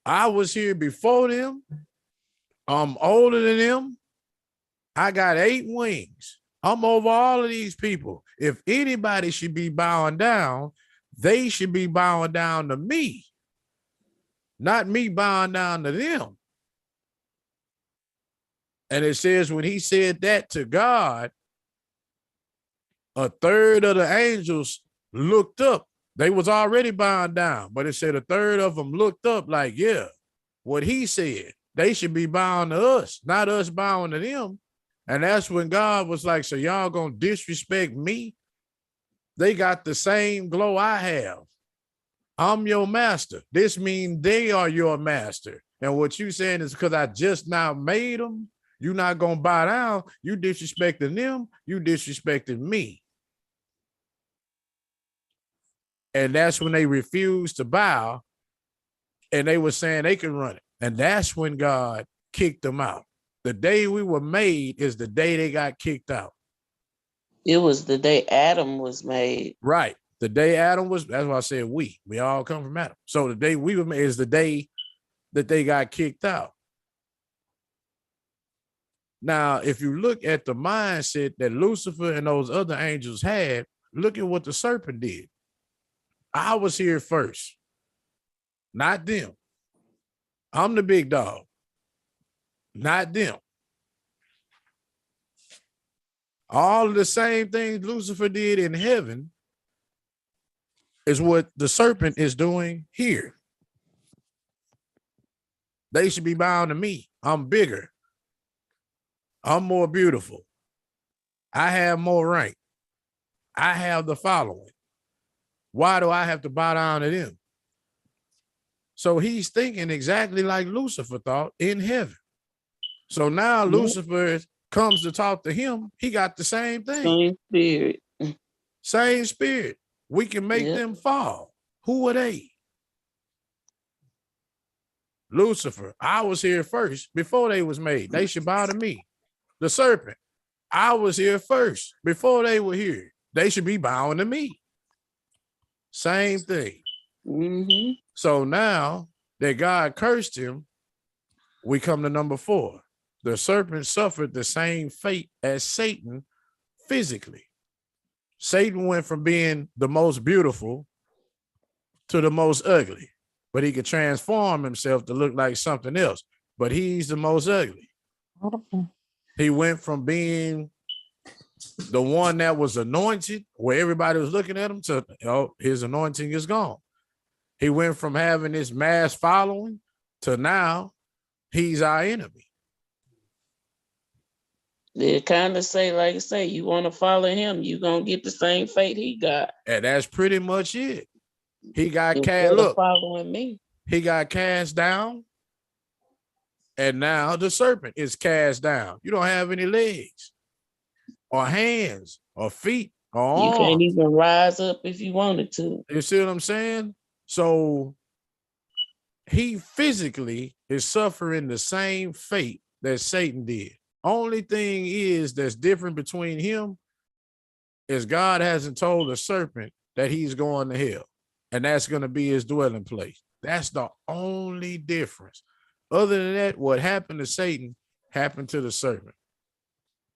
I was here before them. I'm older than them. I got 8 wings. I'm over all of these people. If anybody should be bowing down, they should be bowing down to me, not me bowing down to them. And it says when he said that to God, a third of the angels looked up. They was already bound down, but it said a third of them looked up like, yeah, what he said. They should be bound to us, not us bowing to them. And that's when God was like, so y'all gonna disrespect me? They got the same glow I have. I'm your master. This means they are your master. And what you saying is because I just now made them, you not gonna bow down. You disrespecting them, you disrespecting me. And that's when they refused to bow, and they were saying they could run it. And that's when God kicked them out. The day we were made is the day they got kicked out. It was the day Adam was made. Right. The day Adam was, that's why I said we all come from Adam. So the day we were made is the day that they got kicked out. Now, if you look at the mindset that Lucifer and those other angels had, look at what the serpent did. I was here first, not them. I'm the big dog, not them. All of the same things Lucifer did in heaven is what the serpent is doing here. They should be bound to me. I'm bigger. I'm more beautiful. I have more rank. I have the following. Why do I have to bow down to them? So he's thinking exactly like Lucifer thought in heaven. So now Lucifer comes to talk to him. He got the same thing. Same spirit. Same spirit. We can make them fall. Who are they? Lucifer. I was here first before they was made. They should bow to me. The serpent. I was here first before they were here. They should be bowing to me. Same thing. Mm-hmm. So now that God cursed him, we come to number 4. The serpent suffered the same fate as Satan physically. Satan went from being the most beautiful to the most ugly, but he could transform himself to look like something else, but he's the most ugly. He went from being the one that was anointed, where everybody was looking at him, to his anointing is gone. He went from having this mass following to now he's our enemy. They kind of say, like I say, you want to follow him, you're going to get the same fate he got. And that's pretty much it. He got cast. Look, following me. He got cast down, and now the serpent is cast down. You don't have any legs or hands or feet or arms. You can't even rise up if you wanted to. You see what I'm saying? So he physically is suffering the same fate that Satan did. Only thing is that's different between him is God hasn't told the serpent that he's going to hell, and that's going to be his dwelling place. That's the only difference. Other than that, what happened to Satan happened to the serpent.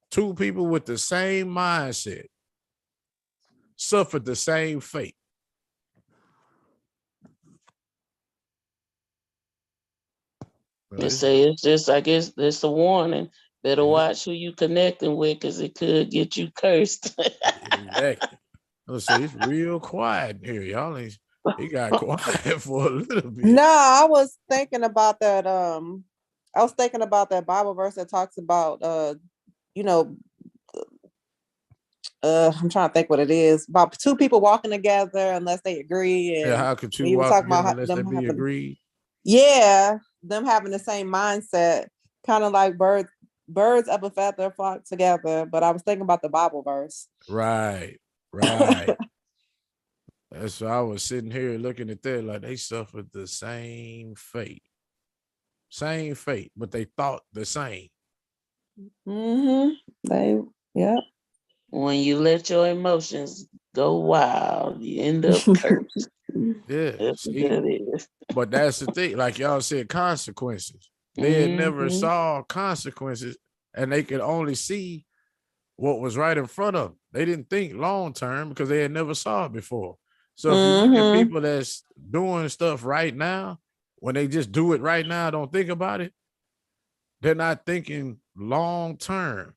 Two people with the same mindset suffered the same fate. They say it's just, I guess, it's a warning. Better watch who you connecting with, because it could get you cursed. Exactly. Let's say it's real quiet here, y'all. He got quiet for a little bit. No, I was thinking about that. I was thinking about that Bible verse that talks about, I'm trying to think what it is about. Two people walking together unless they agree. And yeah, how could you walk together unless they be agreed? Yeah, them having the same mindset, kind of like birds of a feather flock together. But I was thinking about the Bible verse. Right. That's why I was sitting here looking at that like they suffered the same fate. Same fate, but they thought the same. Mm-hmm. When you let your emotions go wild, you end up cursed. Yeah. That's what that is. But that's the thing, like y'all said, consequences. They had never saw consequences, and they could only see what was right in front of them. They didn't think long term because they had never saw it before. So if you look at people that's doing stuff right now, when they just do it right now, don't think about it, they're not thinking long term.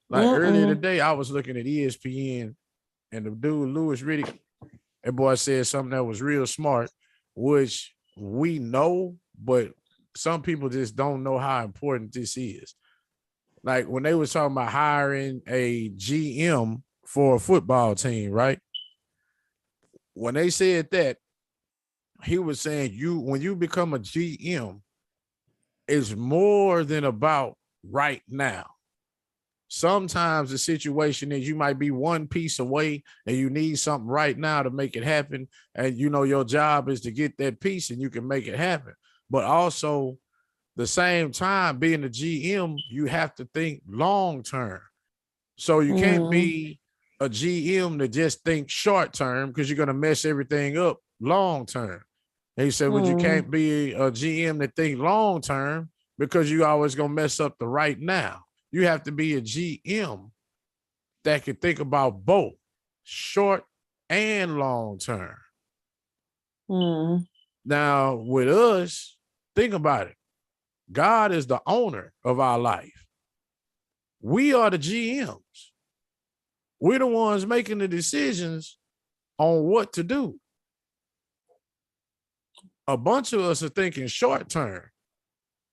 Like earlier today, I was looking at ESPN and the dude, Lewis Riddick, that boy said something that was real smart, which we know, but some people just don't know how important this is. Like when they was talking about hiring a GM for a football team, right? When they said that, he was saying when you become a GM, it's more than about right now. Sometimes the situation is you might be one piece away and you need something right now to make it happen. And you know, your job is to get that piece and you can make it happen. But also, the same time, being a GM, you have to think long term. So you can't be a GM that just think short term because you're going to mess everything up long term. And he said, well, you can't be a GM that think long term because you always going to mess up the right now. You have to be a GM that can think about both short and long term. Now, with us, think about it. God is the owner of our life. We are the GMs. We're the ones making the decisions on what to do. A bunch of us are thinking short term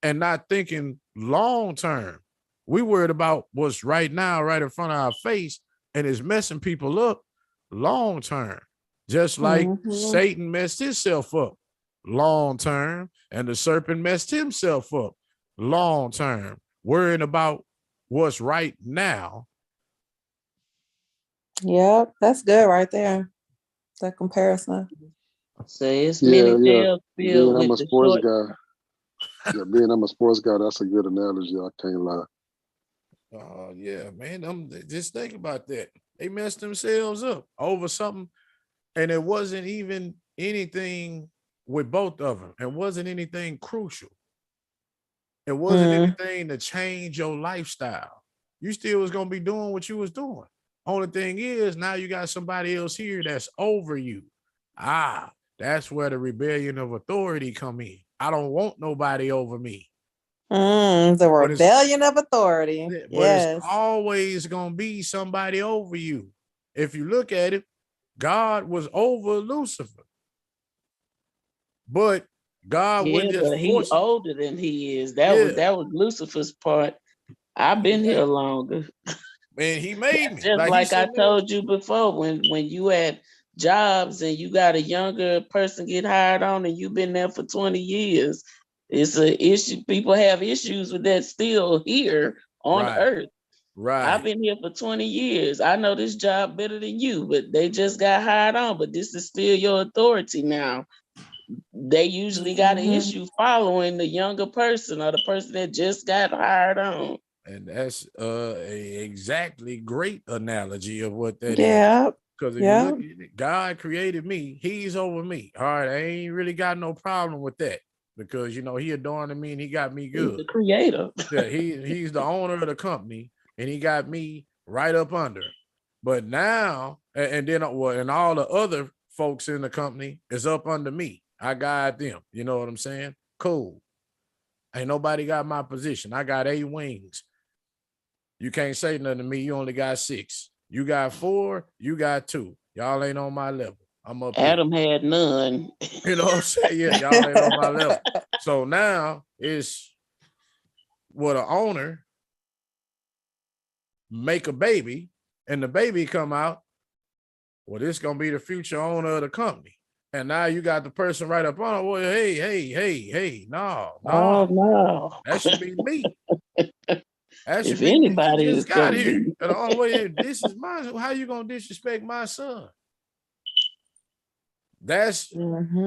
and not thinking long term. We worried about what's right now, right in front of our face, and it's messing people up long term. Just like Satan messed himself up long term, and the serpent messed himself up long term, worrying about what's right now. Yep, that's good right there. That comparison. Say it's many jails filled Being I'm with a the sports short. guy. Being I'm a sports guy, that's a good analogy. I can't lie. Oh, yeah, man. Just think about that. They messed themselves up over something, and it wasn't even anything with both of them. It wasn't anything crucial. It wasn't anything to change your lifestyle. You still was going to be doing what you was doing. Only thing is, now you got somebody else here that's over you. That's where the rebellion of authority come in. I don't want nobody over me. The rebellion of authority. But it's Yes. always going to be somebody over you. If you look at it, God was over Lucifer. But God wouldn't just but force he older than he is. That was Lucifer's part. I've been here longer. Man, he made me. Just like I told you before, when you had jobs and you got a younger person get hired on and you've been there for 20 years, it's an issue. People have issues with that still here on earth. Right. I've been here for 20 years. I know this job better than you, but they just got hired on. But this is still your authority now. They usually got an issue following the younger person or the person that just got hired on. And that's a exactly great analogy of what that is. Because if you look at it, God created me, he's over me. All right, I ain't really got no problem with that because, you know, he adorned me and he got me good. He's the creator. Yeah, he's the owner of the company and he got me right up under. But now, and then and all the other folks in the company is up under me. I guide them. You know what I'm saying? Cool. Ain't nobody got my position. I got 8 wings. You can't say nothing to me. You only got 6. You got 4. You got 2. Y'all ain't on my level. I'm up Adam here. had none. You know what I'm saying? Yeah, y'all ain't on my level. So now it's what an owner make a baby and the baby come out. Well, this going to be the future owner of the company. And now you got the person right up on it. Well, hey, no. That should be me. That should if be anybody me. He is just got here. be. And the only way, this is mine. How you gonna disrespect my son? That's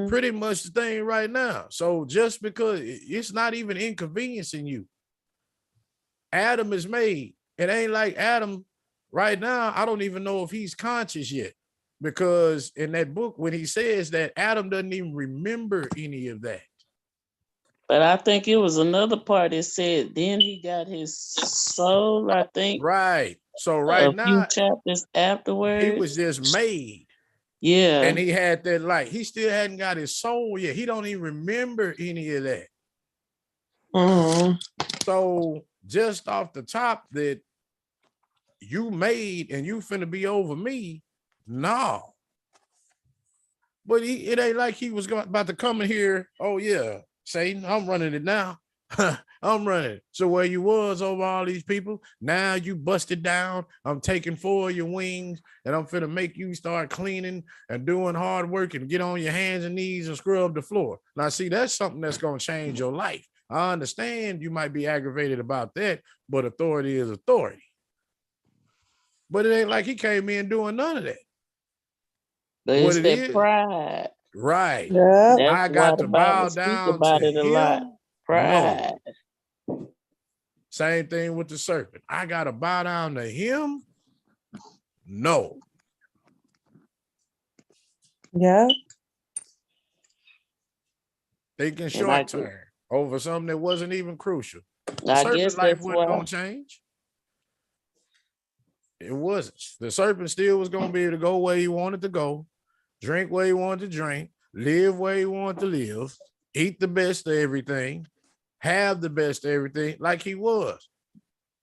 pretty much the thing right now. So just because it's not even inconveniencing you, Adam is made. It ain't like Adam right now. I don't even know if he's conscious yet. Because in that book, when he says that Adam doesn't even remember any of that. But I think it was another part that said then he got his soul, I think. Right. So right now, a few chapters afterwards, he was just made. Yeah. And he had that light. He still hadn't got his soul yet. He don't even remember any of that. So just off the top that you made and you finna be over me. No. But it ain't like he was about to come in here. Oh yeah, Satan, I'm running it now. I'm running. So where you was over all these people, now you busted down. I'm taking 4 of your wings, and I'm finna make you start cleaning and doing hard work and get on your hands and knees and scrub the floor. Now, see, that's something that's gonna change your life. I understand you might be aggravated about that, but authority is authority. But it ain't like he came in doing none of that. But What it's it that is, pride. right? Yep. That's I why got the to Bible bow speak down about to it a lot. him. No. Pride. Same thing with the serpent. I got to bow down to him. No. Yep. Thinking And short term over something that wasn't even crucial. The I serpent guess life that's wasn't why. going to change. It wasn't. The serpent still was going to be able to go where he wanted to go, drink where he wanted to drink, live where he wanted to live, eat the best of everything, have the best of everything like he was.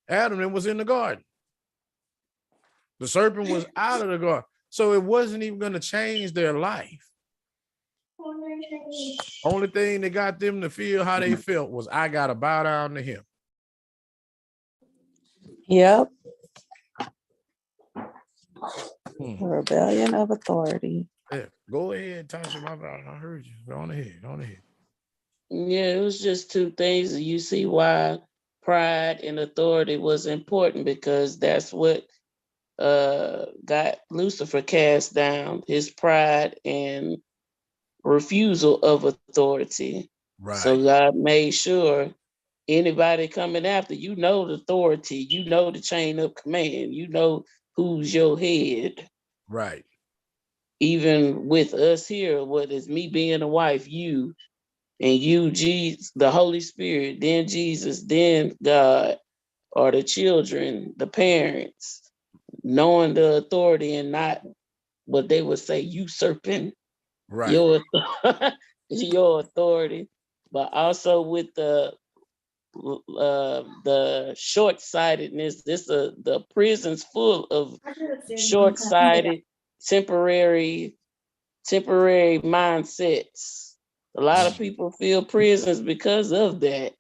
Adam was in the garden. The serpent was out of the garden. So it wasn't even going to change their life. Only thing that got them to feel how they felt was, I got to bow down to him. Yep. Rebellion of authority. Yeah. Go ahead, Tasha. My bad. I heard you. Go on ahead. Go on ahead. Yeah, it was just two things. You see why pride and authority was important, because that's what got Lucifer cast down, his pride and refusal of authority. Right. So God made sure anybody coming after, you know the authority, you know the chain of command, you know who's your head. Right. Even with us here, what is me being a wife, you, and you, Jesus, the Holy Spirit, then Jesus, then God, or the children, the parents, knowing the authority and not what they would say usurping Right. your authority, but also with the short-sightedness. The prison's full of short-sighted, temporary mindsets. A lot of people feel prisons because of that.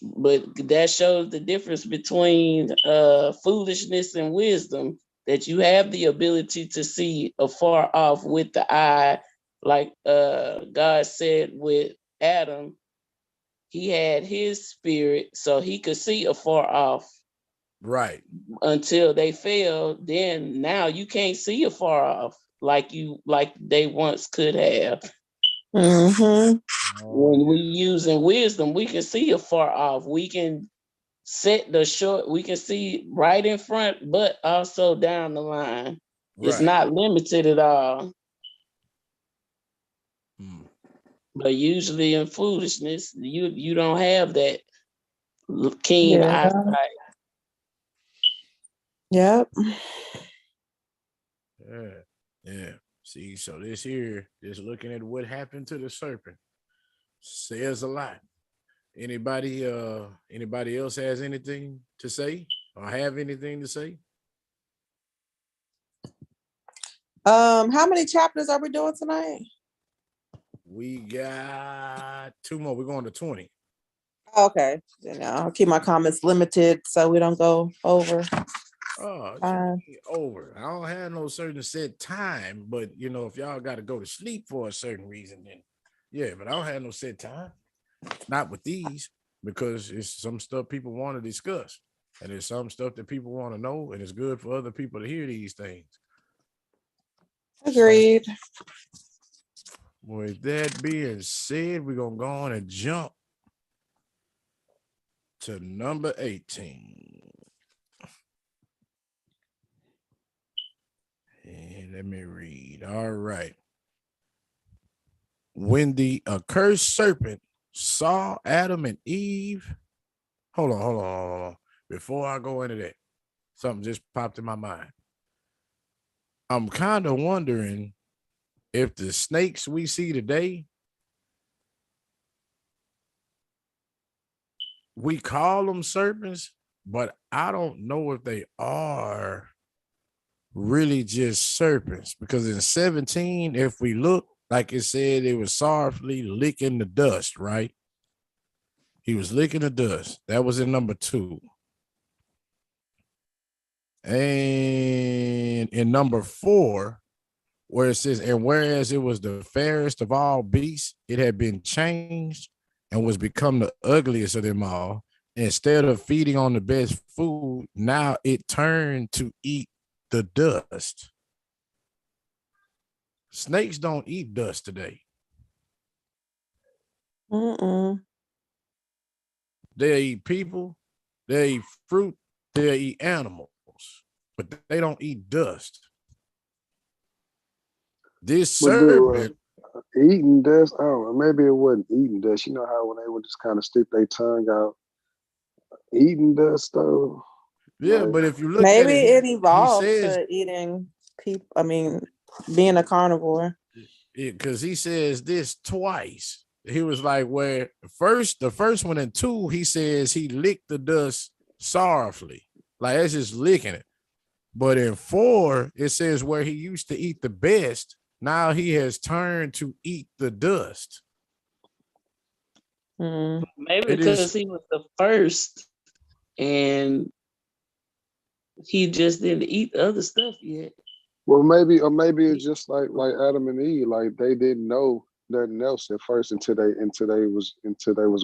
But that shows the difference between foolishness and wisdom, that you have the ability to see afar off with the eye. Like God said with Adam, he had his spirit so he could see afar off. Right. Until they fell, then now you can't see afar off like they once could have. Mm-hmm. When we using wisdom, we can see afar off. We can set the short, we can see right in front, but also down the line. Right. It's not limited at all. But usually in foolishness, you don't have that keen eyesight. Yep. Yeah. See, so this here, just looking at what happened to the serpent, says a lot. Anybody else has anything to say or have anything to say? How many chapters are we doing tonight? We got 2 more. We're going to 20. Okay. Then I'll keep my comments limited so we don't go over. Over. I don't have no certain set time, but if y'all got to go to sleep for a certain reason, then yeah, but I don't have no set time. Not with these, because it's some stuff people want to discuss, and there's some stuff that people want to know, and it's good for other people to hear these things. Agreed. So, with that being said, we're gonna go on and jump to number 18. And let me read. All right. When the accursed serpent saw Adam and Eve, hold on. Before I go into that, something just popped in my mind. I'm kind of wondering if the snakes we see today we call them serpents, but I don't know if they are really just serpents, because in 17, if we look, like it said, it was sorrowfully licking the dust, right? He was licking the dust. That was in number 2. And in number 4, where it says, and whereas it was the fairest of all beasts, it had been changed and was become the ugliest of them all. Instead of feeding on the best food, now it turned to eat the dust. Snakes don't eat dust today. They eat people, they eat fruit, they eat animals, but they don't eat dust. This serpent, eating dust. Oh, maybe it wasn't eating dust. You know how when they would just kind of stick their tongue out, eating dust though. yeah, but if you look maybe at it, it evolved he says, to eating people. I mean, being a carnivore. Because he says this twice. He was like, where the first one in 2, he says he licked the dust sorrowfully, like it's just licking it. But in 4, it says where he used to eat the best, now he has turned to eat the dust. Mm. Maybe because he was the first and he just didn't eat the other stuff yet. Well, maybe it's just like Adam and Eve, like they didn't know nothing else at first until they was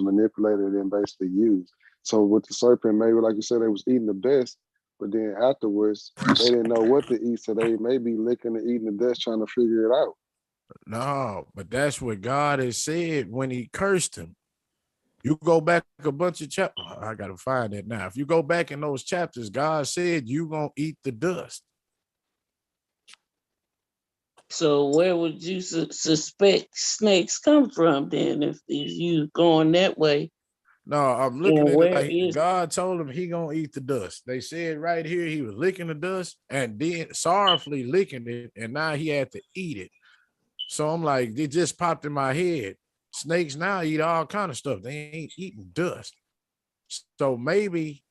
manipulated and basically used. So with the serpent, maybe like you said, they was eating the best, but then afterwards they didn't know what to eat, so they may be licking and eating the dust, trying to figure it out. No, but that's what God has said when he cursed him. You go back a bunch of chapters. I got to find it now. If you go back in those chapters, God said you going to eat the dust. So where would you suspect snakes come from then if you going that way? No, I'm looking at it like God told him he going to eat the dust. They said right here he was licking the dust and then sorrowfully licking it, and now he had to eat it. So I'm like, it just popped in my head. Snakes now eat all kind of stuff. They ain't eating dust. So maybe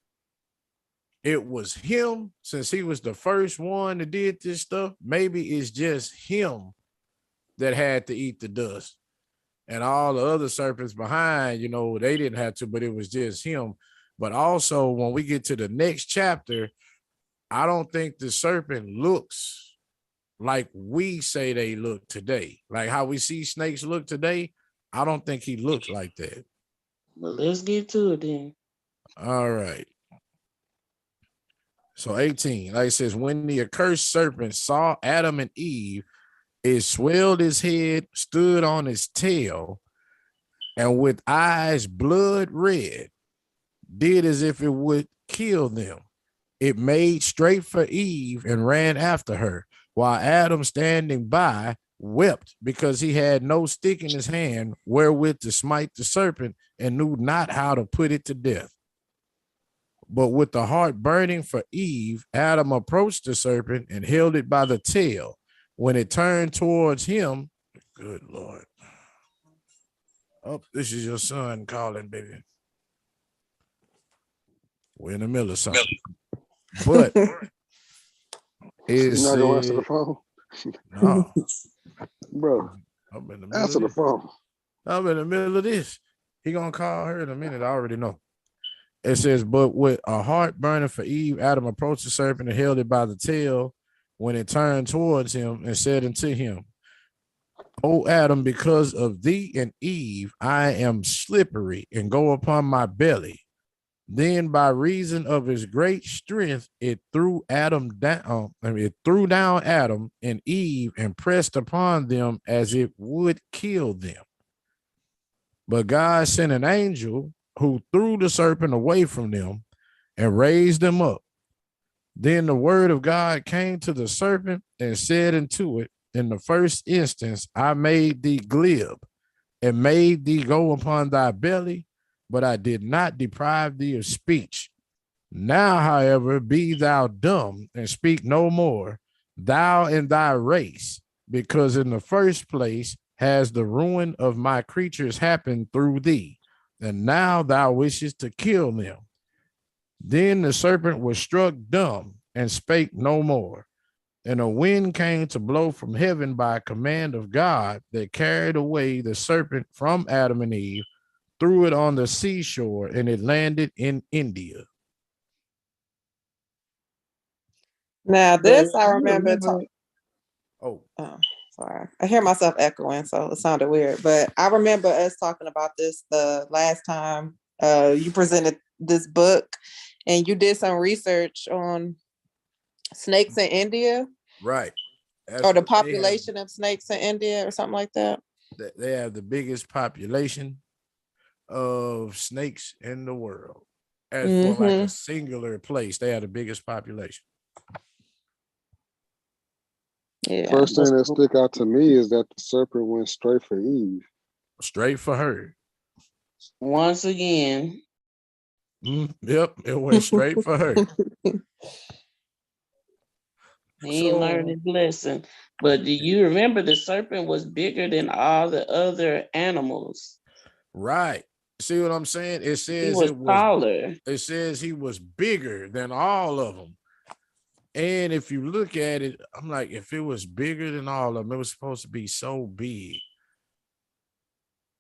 it was him, since he was the first one that did this stuff. Maybe it's just him that had to eat the dust. And all the other serpents behind, they didn't have to, but it was just him. But also, when we get to the next chapter, I don't think the serpent looks like we say they look today. Like how we see snakes look today, I don't think he looks like that. Well, let's get to it then. All right. So 18, like it says, when the accursed serpent saw Adam and Eve, it swelled his head, stood on his tail, and with eyes blood red, did as if it would kill them. It made straight for Eve and ran after her, while Adam, standing by, wept because he had no stick in his hand wherewith to smite the serpent, and knew not how to put it to death. But with the heart burning for Eve, Adam approached the serpent and held it by the tail. When it turned towards him, good Lord. Oh, this is your son calling, baby. We're in the middle of something. But you're not gonna answer the phone? No. Bro, I'm in the middle answer the phone. I'm in the middle of this. He gonna call her in a minute. I already know. It says, but with a heart burning for Eve, Adam approached the serpent and held it by the tail. When it turned towards him and said unto him, O Adam, because of thee and Eve, I am slippery and go upon my belly. Then by reason of his great strength, it threw Adam down. It threw down Adam and Eve and pressed upon them as it would kill them. But God sent an angel who threw the serpent away from them and raised them up. Then the word of God came to the serpent and said unto it, in the first instance, I made thee glib and made thee go upon thy belly, but I did not deprive thee of speech. Now, however, be thou dumb and speak no more, thou and thy race, because in the first place has the ruin of my creatures happened through thee, and now thou wishest to kill them. Then the serpent was struck dumb and spake no more. And a wind came to blow from heaven by command of God that carried away the serpent from Adam and Eve, threw it on the seashore, and it landed in India. Now But this if I you remember. remember, Oh, Sorry, I hear myself echoing, so it sounded weird. But I remember us talking about this the last time you presented this book, and you did some research on snakes in India, right. or That's the what they have. population of snakes in India, or something like that. They have the biggest population of snakes in the world. As for like a singular place, they have the biggest population. Yeah. First thing that stick out to me is that the serpent went straight for Eve. Straight for her. once again, Yep, it went straight for her. he learned his lesson. But do you remember the serpent was bigger than all the other animals? Right. See what I'm saying? It He says was taller. it says he was bigger than all of them. And if you look at it, I'm like, if it was bigger than all of them, it was supposed to be so big.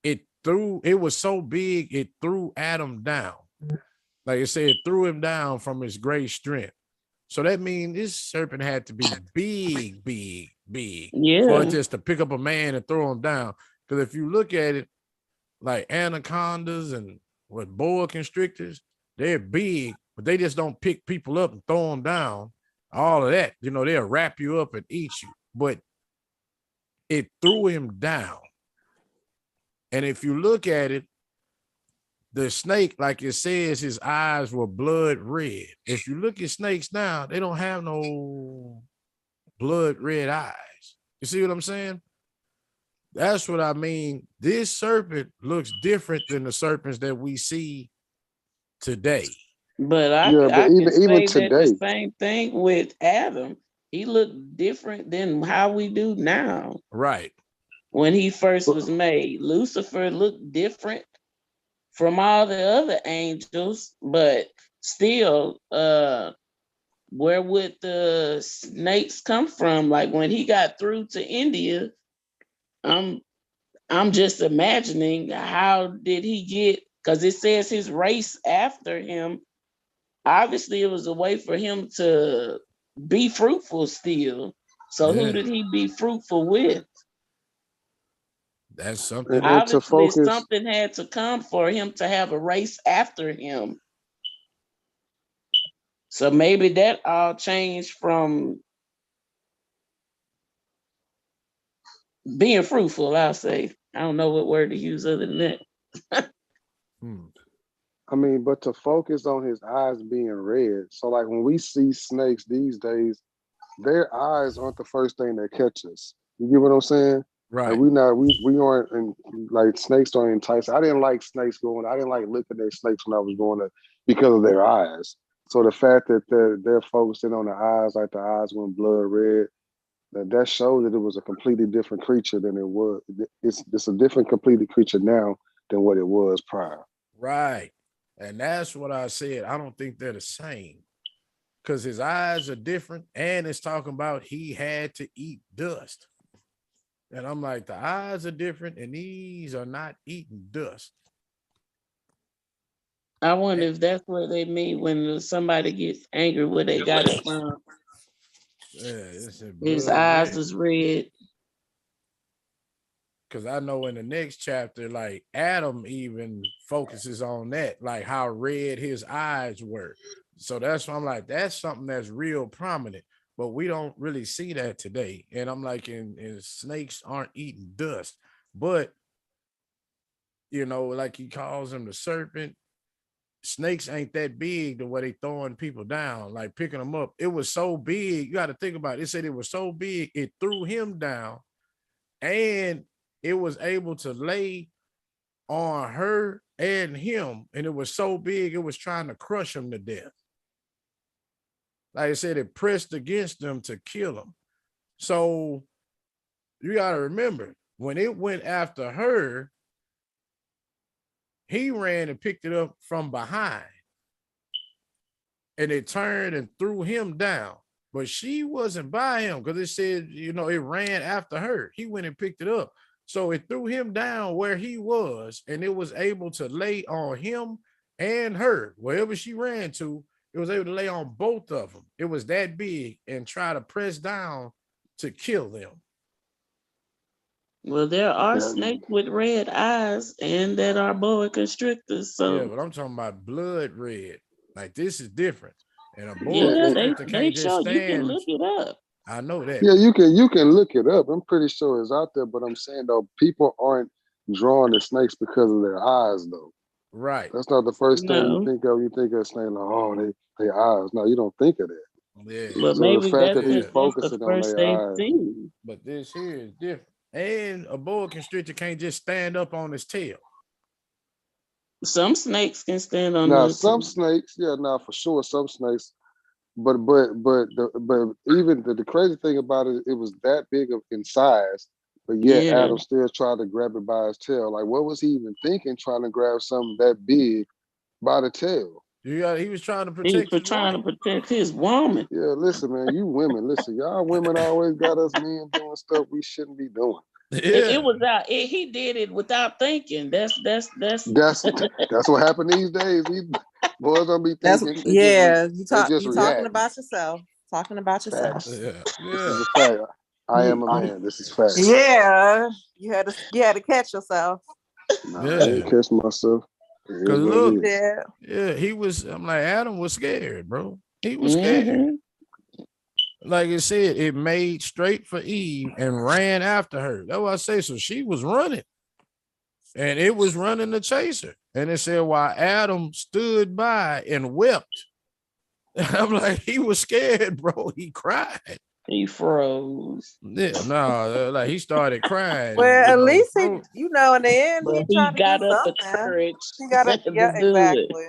It was so big, it threw Adam down. Like it said, it threw him down from his great strength. So that means this serpent had to be big for it Yeah. just to pick up a man and throw him down. Because if you look at it, like anacondas and what boa constrictors, they're big, but they just don't pick people up and throw them down. All of that, they'll wrap you up and eat you. But it threw him down. And if you look at it, the snake, like it says, his eyes were blood red. If you look at snakes now, they don't have no blood red eyes. You see what I'm saying? That's what I mean. This serpent looks different than the serpents that we see today. But I But can even say that the today, same thing with Adam. He looked different than how we do now. Right. When he first was made, Lucifer looked different from all the other angels, but still, where would the snakes come from? Like when he got through to India, I'm just imagining how did he get, because it says his race after him. Obviously, it was a way for him to be fruitful still. So who did he be fruitful with? That's something. and to Obviously, focus, something had to come for him to have a race after him. So maybe that all changed from being fruitful, I'll say. I don't know what word to use other than that. but to focus on his eyes being red. So like when we see snakes these days, their eyes aren't the first thing that catch us. You get what I'm saying? Right. Like we aren't, and like snakes don't entice. I didn't like snakes I didn't like looking at snakes when I was going to, because of their eyes. So the fact that they're focusing on the eyes, like the eyes went blood red, that shows that it was a completely different creature than it was. It's a different completely creature now than what it was prior. Right. And that's what I said. I don't think they're the same, because his eyes are different, and it's talking about he had to eat dust. And I'm like, the eyes are different, and these are not eating dust. I wonder if that's what they mean when somebody gets angry, where they got it from. It's a His blood eyes red. is red. Because I know in the next chapter, like Adam even focuses on that, like how red his eyes were. So that's why I'm like, that's something that's real prominent, but we don't really see that today. And I'm like, and snakes aren't eating dust, but like he calls them the serpent. Snakes ain't that big the way they throwing people down, like picking them up. It was so big. You got to think about it. It said it was so big, it threw him down, and it was able to lay on her and him, and it was so big it was trying to crush him to death. Like I said, it pressed against them to kill him. So you got to remember, when it went after her, He ran and picked it up from behind, and it turned and threw him down. But she wasn't by him because it said, it ran after her. He went and picked it up. So it threw him down where he was, and it was able to lay on him and her. Wherever she ran to, it was able to lay on both of them. It was that big and try to press down to kill them. Well, there are Yeah, snakes with red eyes and that are boa constrictors. Yeah, So but I'm talking about blood red. Like, this is different. And a boa yeah, constrictor they can't just show you can stand. look it up. I know that. yeah, you can look it up. I'm pretty sure it's out there, but I'm saying though, people aren't drawn to snakes because of their eyes though. Right. That's not the first thing you No, think of. You think of a snake like, oh, they eyes. No, you don't think of that. Yeah. but So the maybe fact that's that he's that's the focusing on first their they've eyes, seen. But this here is different. And a boa constrictor can't just stand up on his tail. Some snakes can stand on now their some two. snakes, yeah, now for sure, some snakes. But even the crazy thing about it, it was that big of in size, but yet Yeah, Adam still tried to grab it by his tail. Like, what was he even thinking, trying to grab something that big by the tail? He was trying to he was protect his trying to wife. protect his woman. Yeah, listen, man, you women, listen, y'all women always got us men doing stuff we shouldn't be doing. It Yeah. was out. He did it without thinking. That's. That's that's what happened these days. These boys don't be That's thinking; they just you talking react. about yourself. Talking about yourself. Facts. Yeah. This is Yeah. a fact. I am a I, man. This is facts. Yeah. You had to catch yourself. Nah, I ain't Yeah. catch myself. It is Cause what look, it is. Yeah. yeah, I'm like, Adam was scared, bro. He was scared. mm-hmm. Like I said, it made straight for Eve and ran after her. That's what I say. So she was running. And it was running to chase her. And it said while Adam stood by and wept. I'm like, he was scared, bro. He cried. He froze, Yeah, no, like he started crying, Well, at least he, bro. in the end, but he he trying to do got up the something. courage He got to to, yeah, do it. exactly.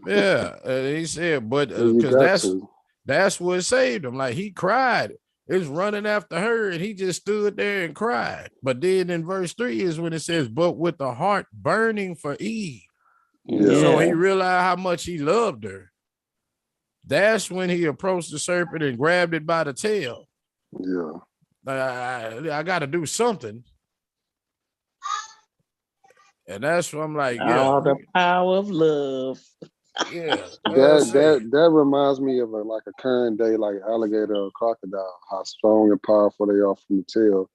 Yeah, he said, but Yeah, you because got to. that's what saved him. Like he cried. It was running after her, and he just stood there and cried. But then in verse 3 is when it says, "But with the heart burning for Eve," Yeah, so Yeah, he realized how much he loved her. That's when he approached the serpent and grabbed it by the tail. yeah. Like, I got to do something, and that's what I'm like, yeah, all the power of love. yeah. I That say, that reminds me of like a current day, like alligator or crocodile. How strong and powerful they are from the tail.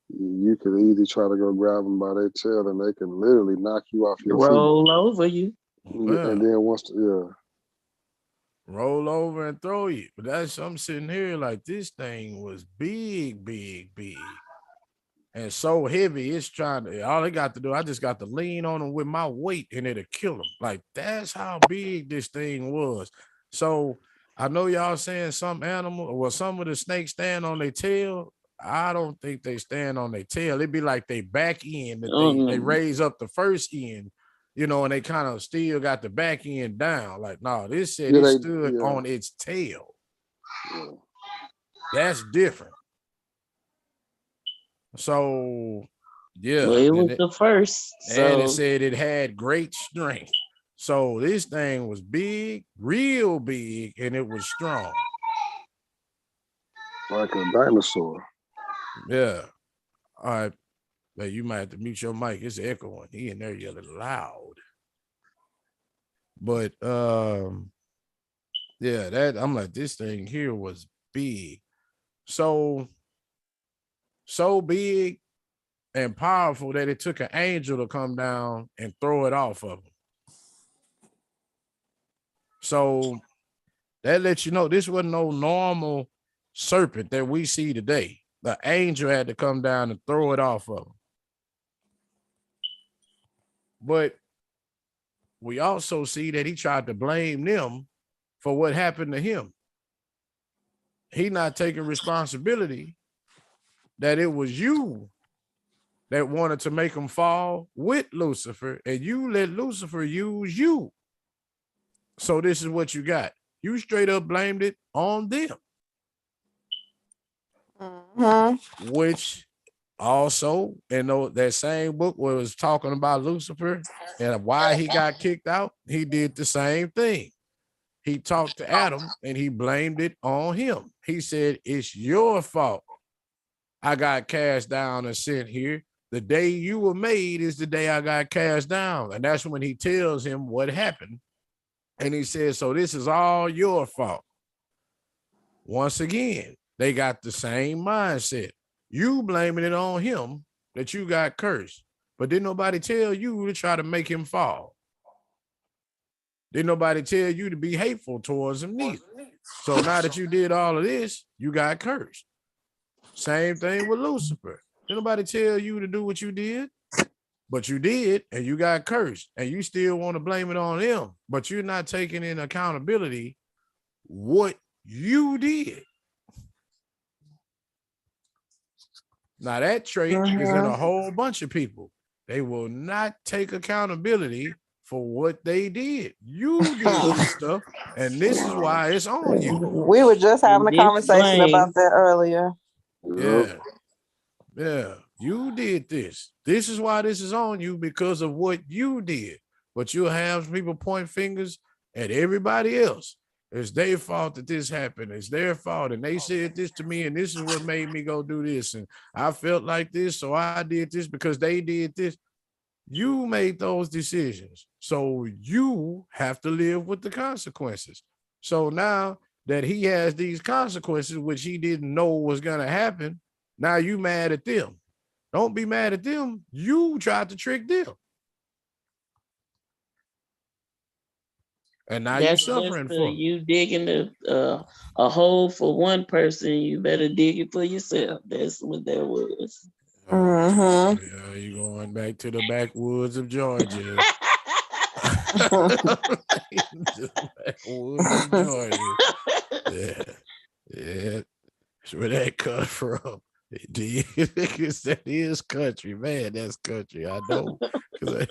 You could easily try to go grab them by their tail, and they can literally knock you off your feet. Roll over you. And well, then yeah, roll over and throw you. But that's I'm sitting here like this thing was big, big, big. And so heavy, it's trying to all I got to do, I just got to lean on them with my weight and it'll kill them. Like that's how big this thing was. So I know y'all saying some some of the snakes stand on their tail. I don't think they stand on their tail. It'd be like they back end that they Mm. raise up the first end, and they kind of still got the back end down. Like, no, this said yeah, it they stood yeah. on its tail. Yeah. That's different. So Well, yeah, it was the first. and it So said it had great strength. So this thing was big, real big, and it was strong. Like a dinosaur. Yeah. All right. But you might have to mute your mic. It's echoing. He in there yelling loud. But yeah, that I'm like, this thing here was big. So big and powerful that it took an angel to come down and throw it off of him. So that lets you know this wasn't no normal serpent that we see today. The angel had to come down and throw it off of him. But we also see that he tried to blame them for what happened to him. He not taking responsibility that it was you that wanted to make him fall with Lucifer, and you let Lucifer use you. So this is what you got. You straight up blamed it on them, Mm-hmm. which Also, in that same book where it was talking about Lucifer and why he got kicked out, he did the same thing. He talked to Adam and he blamed it on him. He said, it's your fault. I got cast down and sent here. The day you were made is the day I got cast down. And that's when he tells him what happened. And he says, so this is all your fault. Once again, they got the same mindset. You blaming it on him that you got cursed. But didn't nobody tell you to try to make him fall? Didn't nobody tell you to be hateful towards him neither. So now that you did all of this, you got cursed. Same thing with Lucifer. Didn't nobody tell you to do what you did? But you did, and you got cursed. And you still want to blame it on him. But you're not taking in accountability what you did. Now that trait is in a whole bunch of people. They will not take accountability for what they did. You did this stuff, and this is why it's on you. We were just having a conversation about that earlier. Yeah. You did this. This is why this is on you, because of what you did. But you'll have people point fingers at everybody else. It's their fault that this happened. It's their fault. And they said this to me, and this is what made me go do this. And I felt like this, so I did this because they did this. You made those decisions. So you have to live with the consequences. So now that he has these consequences, which he didn't know was going to happen, now you mad at them. Don't be mad at them. You tried to trick them. And now you're suffering for you digging a hole for one person, you better dig it for yourself. That's what that was. Yeah, you're going back to the backwoods of Georgia. Backwoods of Georgia. Yeah. That's where that comes from. That is country, man. That's country. I know. Because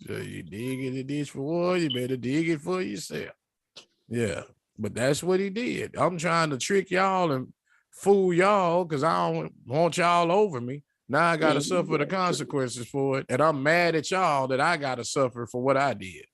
you dig in the ditch for one, you better dig it for yourself. Yeah, but that's what he did. I'm trying to trick y'all and fool y'all because I don't want y'all over me. Now I got to suffer the consequences for it. And I'm mad at y'all that I got to suffer for what I did.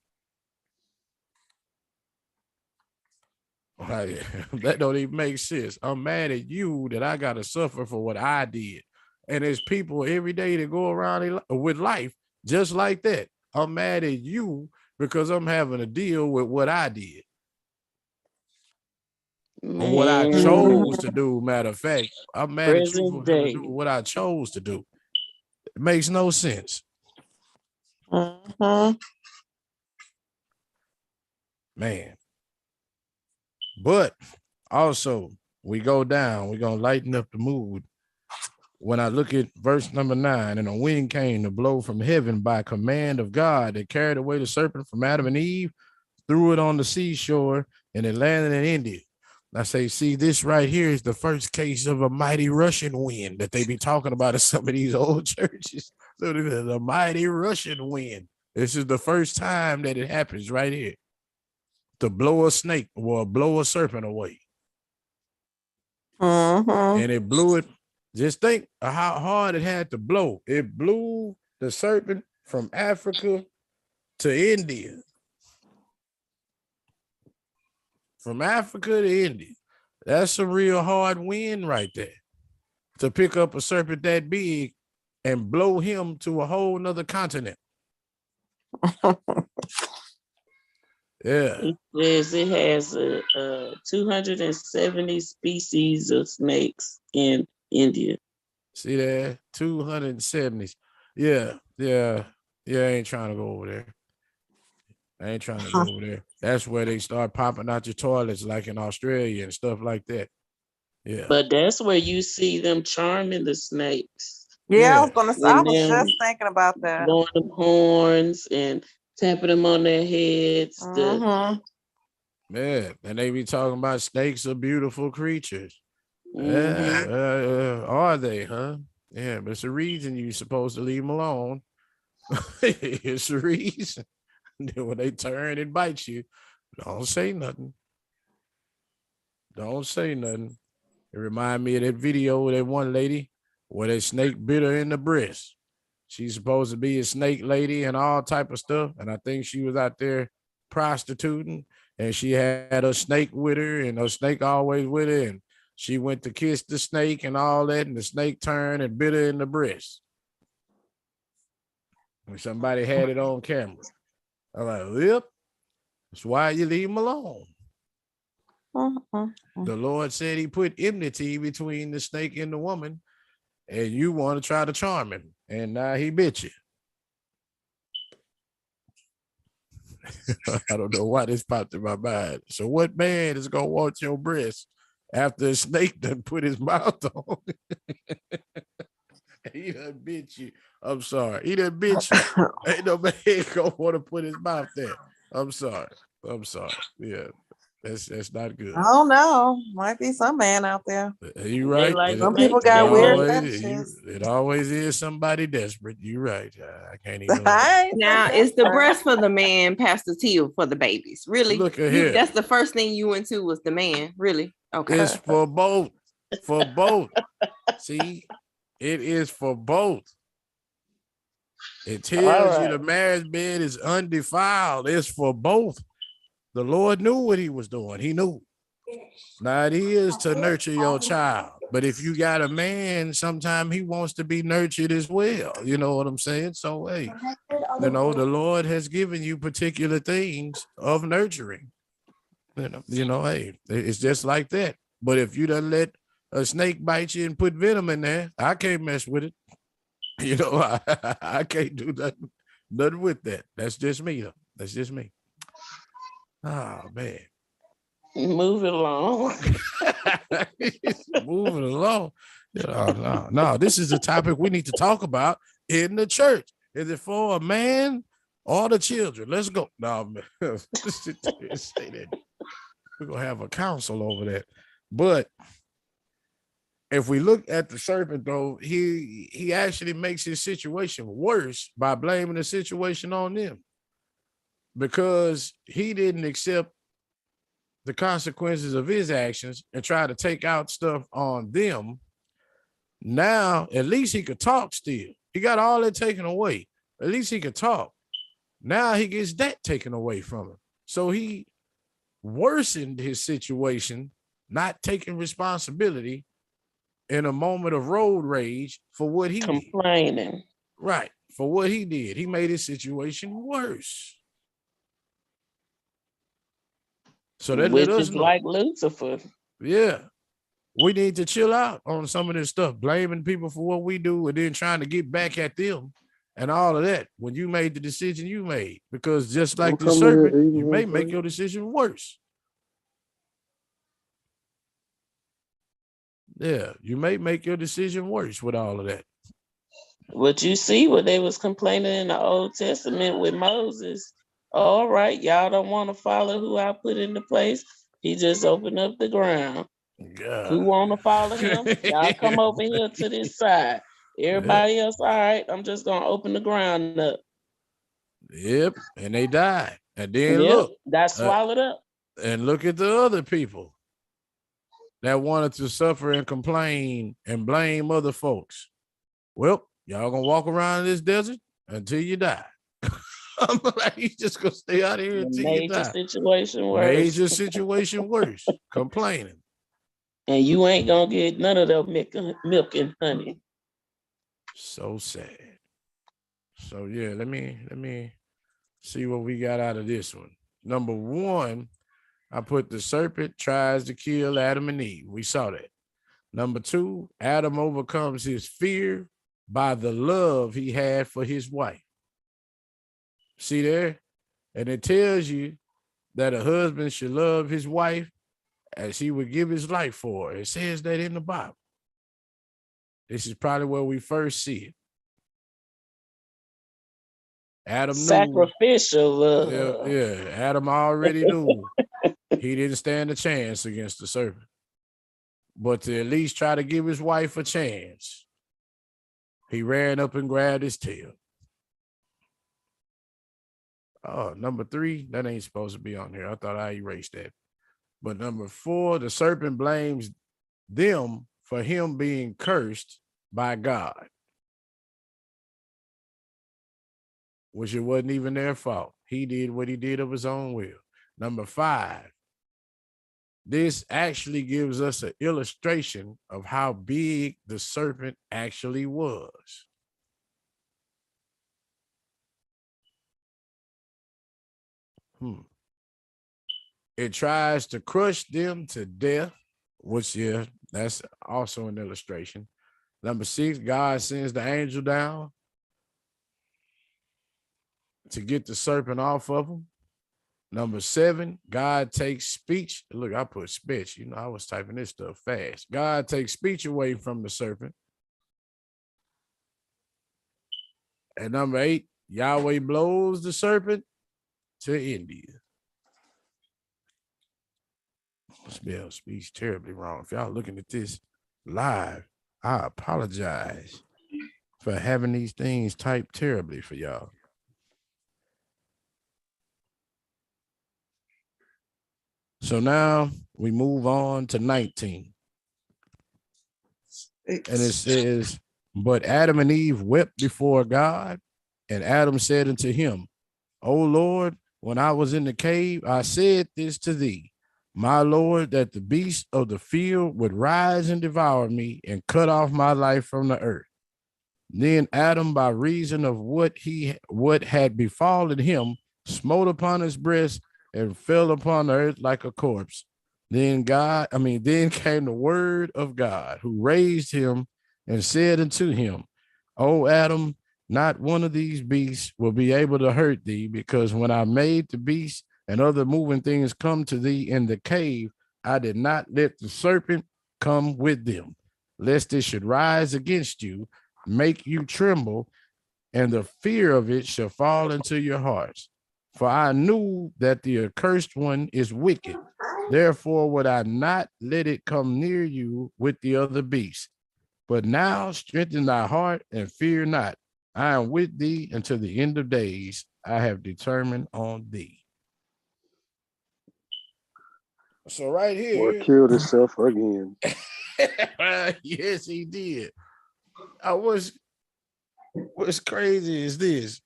That don't even make sense. I'm mad at you that I got to suffer for what I did. And there's people every day that go around with life just like that. I'm mad at you because I'm having to deal with what I did. Or what I chose to do. Matter of fact, I'm mad at you for having to do what I chose to do. It makes no sense. Man. But also, we go down, we're going to lighten up the mood. When I look at verse number 9, and a wind came to blow from heaven by command of God that carried away the serpent from Adam and Eve, threw it on the seashore, and it landed in India. I say, see, this right here is the first case of a mighty Russian wind that they be talking about in some of these old churches. So this is a mighty Russian wind. This is the first time that it happens right here. To blow a snake or blow a serpent away. And it blew it. Just think of how hard it had to blow. It blew the serpent from Africa to India. From Africa to India. That's a real hard wind right there. To pick up a serpent that big and blow him to a whole nother continent. Yeah. It says it has 270 species of snakes in India. See there? 270. Yeah. I ain't trying to go over there. That's where they start popping out your toilets, like in Australia and stuff like that. Yeah. But that's where you see them charming the snakes. Yeah. I was just thinking about that. Blowing them horns and tapping them on their heads. Yeah, and they be talking about snakes are beautiful creatures. Are they, huh? Yeah, but it's a reason you're supposed to leave them alone. It's a reason. When they turn and bite you, don't say nothing. Don't say nothing. It remind me of that video with that one lady where that snake bit her in the breast. She's supposed to be a snake lady and all type of stuff. And I think she was out there prostituting, and she had a snake with her, and her snake always with her. And she went to kiss the snake and all that, and the snake turned and bit her in the breast. And somebody had it on camera. I'm like, yep, that's why you leave him alone. The Lord said he put enmity between the snake and the woman, and you want to try to charm him, and now he bit you. I don't know why this popped in my mind. So what man is going to want your breast after a snake done put his mouth on? He done bit you. I'm sorry. He done bit you. Ain't no man gonna want to put his mouth there. I'm sorry. Yeah, that's not good. I don't know. Might be some man out there. You right. like Some people got weird fetishes. It always is somebody desperate. You right. I can't even. Now, is the breast for the man, Pastor T, or for the babies? Really? Look at here. That's the first thing you went to was the man. Really? Okay. It's for both. For both. See, it is for both. It tells you the marriage bed is undefiled. It's for both. The Lord knew what he was doing. He knew. Now it is to nurture your child. But if you got a man, sometimes he wants to be nurtured as well. You know what I'm saying? So, hey, the Lord has given you particular things of nurturing. Hey, it's just like that. But if you done let a snake bite you and put venom in there, I can't mess with it. I can't do nothing with that. That's just me, though. That's just me. Oh, man. Move it along. Moving along. No, this is a topic we need to talk about in the church. Is it for a man or the children? Let's go. No, man. Say that. We're going to have a council over that. But if we look at the serpent, though, he actually makes his situation worse by blaming the situation on them, because he didn't accept the consequences of his actions and try to take out stuff on them. Now, at least he could talk still. He got all that taken away. At least he could talk. Now he gets that taken away from him. So he worsened his situation, not taking responsibility in a moment of road rage for what he complaining. Did. Right. For what he did. He made his situation worse. So that which let us is know. Like Lucifer. Yeah. We need to chill out on some of this stuff, blaming people for what we do and then trying to get back at them and all of that when you made the decision you made. Because just like the serpent, you may make your decision worse. Yeah, you may make your decision worse with all of that. What you see what they was complaining in the Old Testament with Moses. All right, y'all don't want to follow who I put into place. He just opened up the ground. God. Who want to follow him? Y'all come over here to this side. Everybody else, all right, I'm just going to open the ground up. Yep, and they died. And then look. Got swallowed up. And look at the other people that wanted to suffer and complain and blame other folks. Well, y'all going to walk around this desert until you die. I'm like, you just gonna stay out here until you die. Major situation worse. Complaining. And you ain't gonna get none of that milk and honey. So sad. So yeah, let me see what we got out of this one. Number one, I put the serpent tries to kill Adam and Eve. We saw that. Number two, Adam overcomes his fear by the love he had for his wife. See there? And it tells you that a husband should love his wife as he would give his life for her. It says that in the Bible. This is probably where we first see it. Adam sacrificial love. Yeah, Adam already knew he didn't stand a chance against the serpent. But to at least try to give his wife a chance, he ran up and grabbed his tail. Oh, number three, that ain't supposed to be on here. I thought I erased that. But number four, the serpent blames them for him being cursed by God, which it wasn't even their fault. He did what he did of his own will. Number 5, this actually gives us an illustration of how big the serpent actually was. It tries to crush them to death, which, yeah, that's also an illustration. Number 6, God sends the angel down to get the serpent off of them. Number 7, God takes speech. Look, I put speech. You know, I was typing this stuff fast. God takes speech away from the serpent. And number 8, Yahweh blows the serpent to India. Spell speech terribly wrong. If y'all looking at this live, I apologize for having these things typed terribly for y'all. So now we move on to 19. And it says, but Adam and Eve wept before God, and Adam said unto him, O Lord, when I was in the cave, I said this to thee, my Lord, that the beasts of the field would rise and devour me and cut off my life from the earth. Then Adam, by reason of what had befallen him, smote upon his breast and fell upon the earth like a corpse. Then came the word of God, who raised him and said unto him, O Adam, not one of these beasts will be able to hurt thee, because when I made the beasts and other moving things come to thee in the cave, I did not let the serpent come with them, lest it should rise against you, make you tremble, and the fear of it shall fall into your hearts. For I knew that the accursed one is wicked. Therefore would I not let it come near you with the other beasts. But now strengthen thy heart and fear not. I am with thee until the end of days. I have determined on thee. So right Boy here. killed himself again. Yes, he did. What's crazy is this.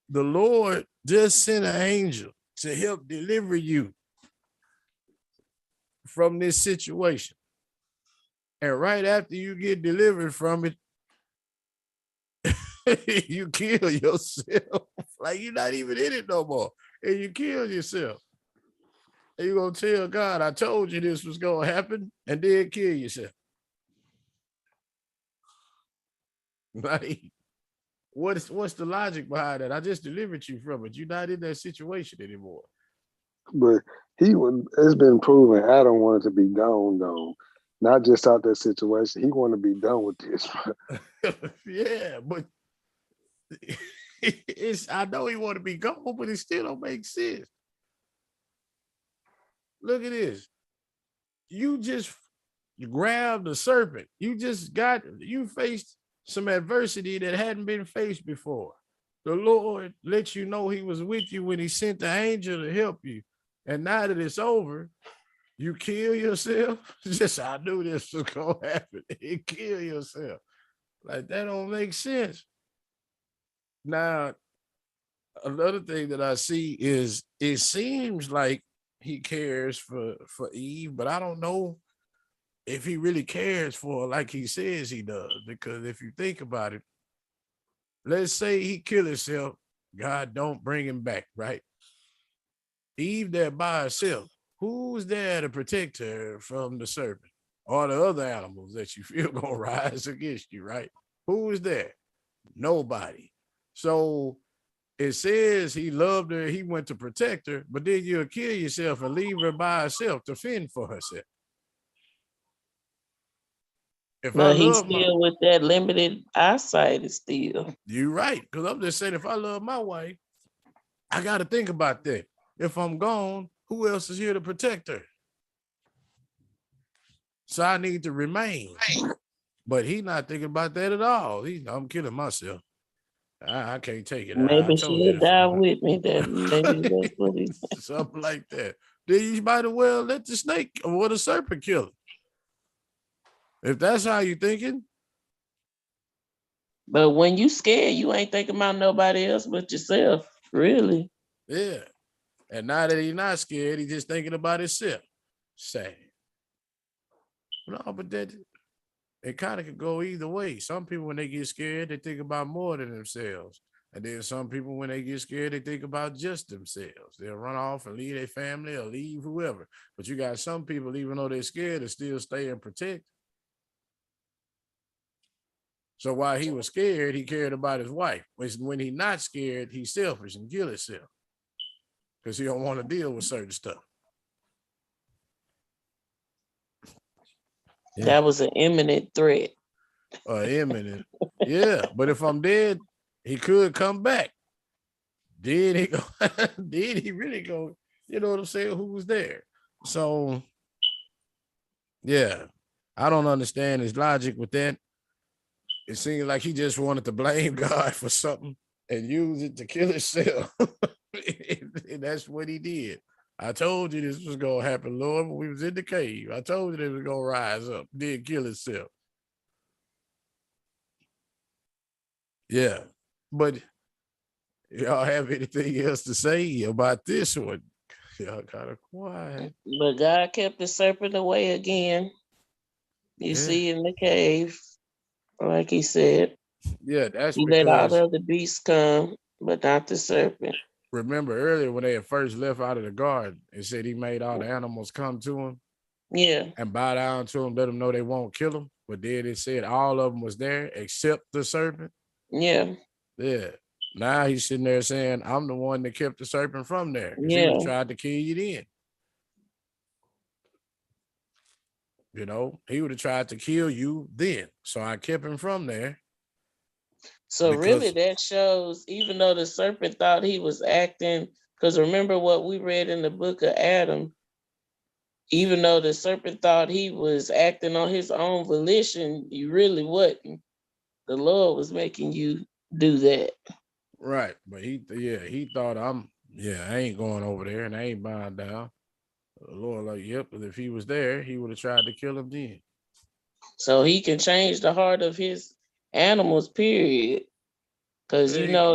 The Lord just sent an angel to help deliver you from this situation. And right after you get delivered from it, you kill yourself. Like you're not even in it no more. And you kill yourself. And you're going to tell God, I told you this was going to happen, and then kill yourself. Like, what's the logic behind that? I just delivered you from it. You're not in that situation anymore. But it's been proven Adam wanted to be gone, not just out that situation. He wanted to be done with this. Yeah, but I know he want to be gone, but it still don't make sense. Look at this. You just grabbed a serpent. You faced some adversity that hadn't been faced before. The Lord let you know he was with you when he sent the angel to help you. And now that it's over, you kill yourself. Just, I knew this was going to happen. You kill yourself. Like, that don't make sense. Now, another thing that I see is it seems like he cares for Eve, but I don't know if he really cares for her like he says he does. Because if you think about it, let's say he kill himself, God don't bring him back, right? Eve there by herself. Who's there to protect her from the serpent or the other animals that you feel gonna rise against you, right? Who is there? Nobody. So it says he loved her, he went to protect her, but then you'll kill yourself and leave her by herself to fend for herself. If But I he's love still with that limited eyesight still. You're right. Because I'm just saying, if I love my wife, I got to think about that. If I'm gone, who else is here to protect her? So I need to remain. But he's not thinking about that at all. I'm killing myself. I can't take it. Maybe I told you she'll die with me. That maybe that's what he something like that. Then you might as well let the snake or the serpent kill him. If that's how you're thinking, But when you scared, you ain't thinking about nobody else but yourself, really. Yeah. And now that he's not scared, he's just thinking about himself. Sad. No, but that it kind of could go either way. Some people, when they get scared, they think about more than themselves. And then some people, when they get scared, they think about just themselves. They'll run off and leave their family or leave whoever. But you got some people, even though they're scared, they still stay and protect. So while he was scared, he cared about his wife. When he's not scared, he's selfish and kill himself because he don't want to deal with certain stuff. Yeah. That was an imminent threat. Imminent. Yeah, but if I'm dead, he could come back. Did he go? Did he really go? You know what I'm saying? Who was there? So, yeah, I don't understand his logic with that. It seems like he just wanted to blame God for something and use it to kill himself. And that's what he did. I told you this was gonna happen, Lord, when we was in the cave. I told you they was gonna rise up, then kill himself. Yeah, but y'all have anything else to say about this one? Y'all kind of quiet. But God kept the serpent away again. You see in the cave, like he said. Yeah, that's He let all because the other beasts come, but not the serpent. remember earlier when they had first left out of the garden, it said he made all the animals come to him. Yeah. And bow down to him, let them know they won't kill him. But then it said all of them was there except the serpent. Yeah. Yeah. Now he's sitting there saying, I'm the one that kept the serpent from there. Because he Yeah. would have tried to kill you then. You know, he would have tried to kill you then. So I kept him from there. So really that shows, even though the serpent thought he was acting, because remember what we read in the book of Adam, even though the serpent thought he was acting on his own volition, you really wasn't. The Lord was making you do that. Right. But he thought I ain't going over there and I ain't bowing down. The Lord, like, yep, but if he was there, he would have tried to kill him then. So he can change the heart of his animals, period. Because you know,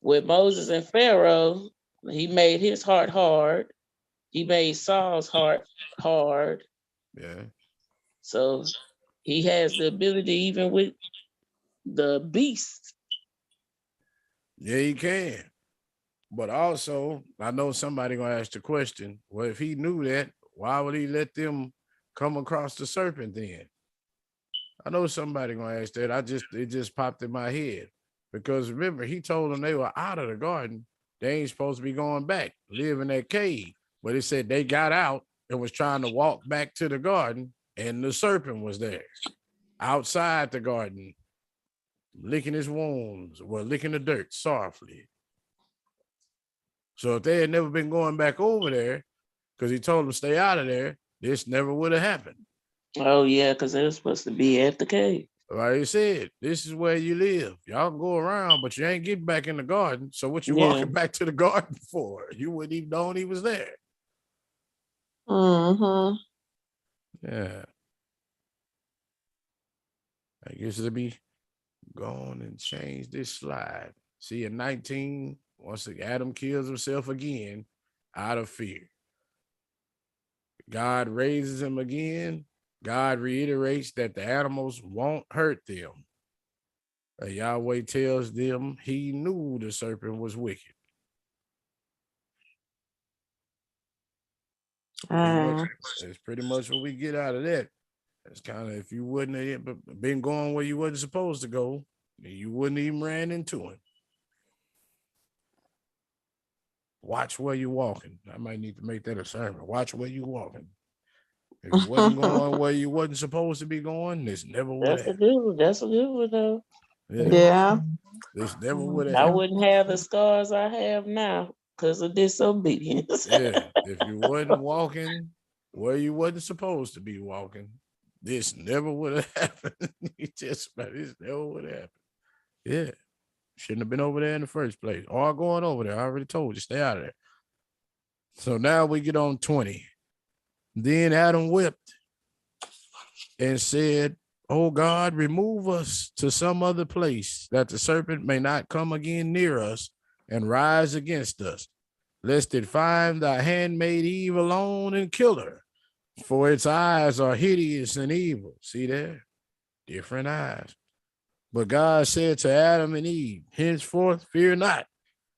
with Moses and Pharaoh, he made his heart hard. He made Saul's heart hard. Yeah. So he has the ability even with the beast. Yeah, he can. But also, I know somebody gonna ask the question, well, if he knew that, why would he let them come across the serpent then? I know somebody gonna ask that. It just popped in my head. Because remember, he told them they were out of the garden. They ain't supposed to be going back, live in that cave. But it said they got out and was trying to walk back to the garden, and the serpent was there outside the garden, licking his wounds, well, licking the dirt softly. So if they had never been going back over there, because he told them stay out of there, this never would have happened. Oh yeah, because they were supposed to be at the cave. Like I said, this is where you live. Y'all can go around, but you ain't getting back in the garden. So what you walking back to the garden for? You wouldn't even known he was there. Mm-hmm. Yeah. I guess it'll be gone and change this slide. See, in 19, once Adam kills himself again out of fear. God raises him again. God reiterates that the animals won't hurt them. Yahweh tells them he knew the serpent was wicked. That's pretty much what we get out of that. It's kind of, if you wouldn't have been going where you wasn't supposed to go, you wouldn't even ran into him. Watch where you're walking. I might need to make that a sermon. Watch where you're walking. If you wasn't going where you wasn't supposed to be going, this never would have happened. That's a good one though. Yeah. This never would have I happened. wouldn't have the scars I have now because of disobedience. Yeah. If you wasn't walking where you wasn't supposed to be walking, this never would have happened. This never would have happened. Yeah. Shouldn't have been over there in the first place. Or going over there. I already told you, stay out of there. So now we get on 20. Then Adam wept and said, O God, remove us to some other place, that the serpent may not come again near us and rise against us, lest it find thy handmaid Eve alone and kill her. For its eyes are hideous and evil. See there? Different eyes. But God said to Adam and Eve, henceforth, fear not.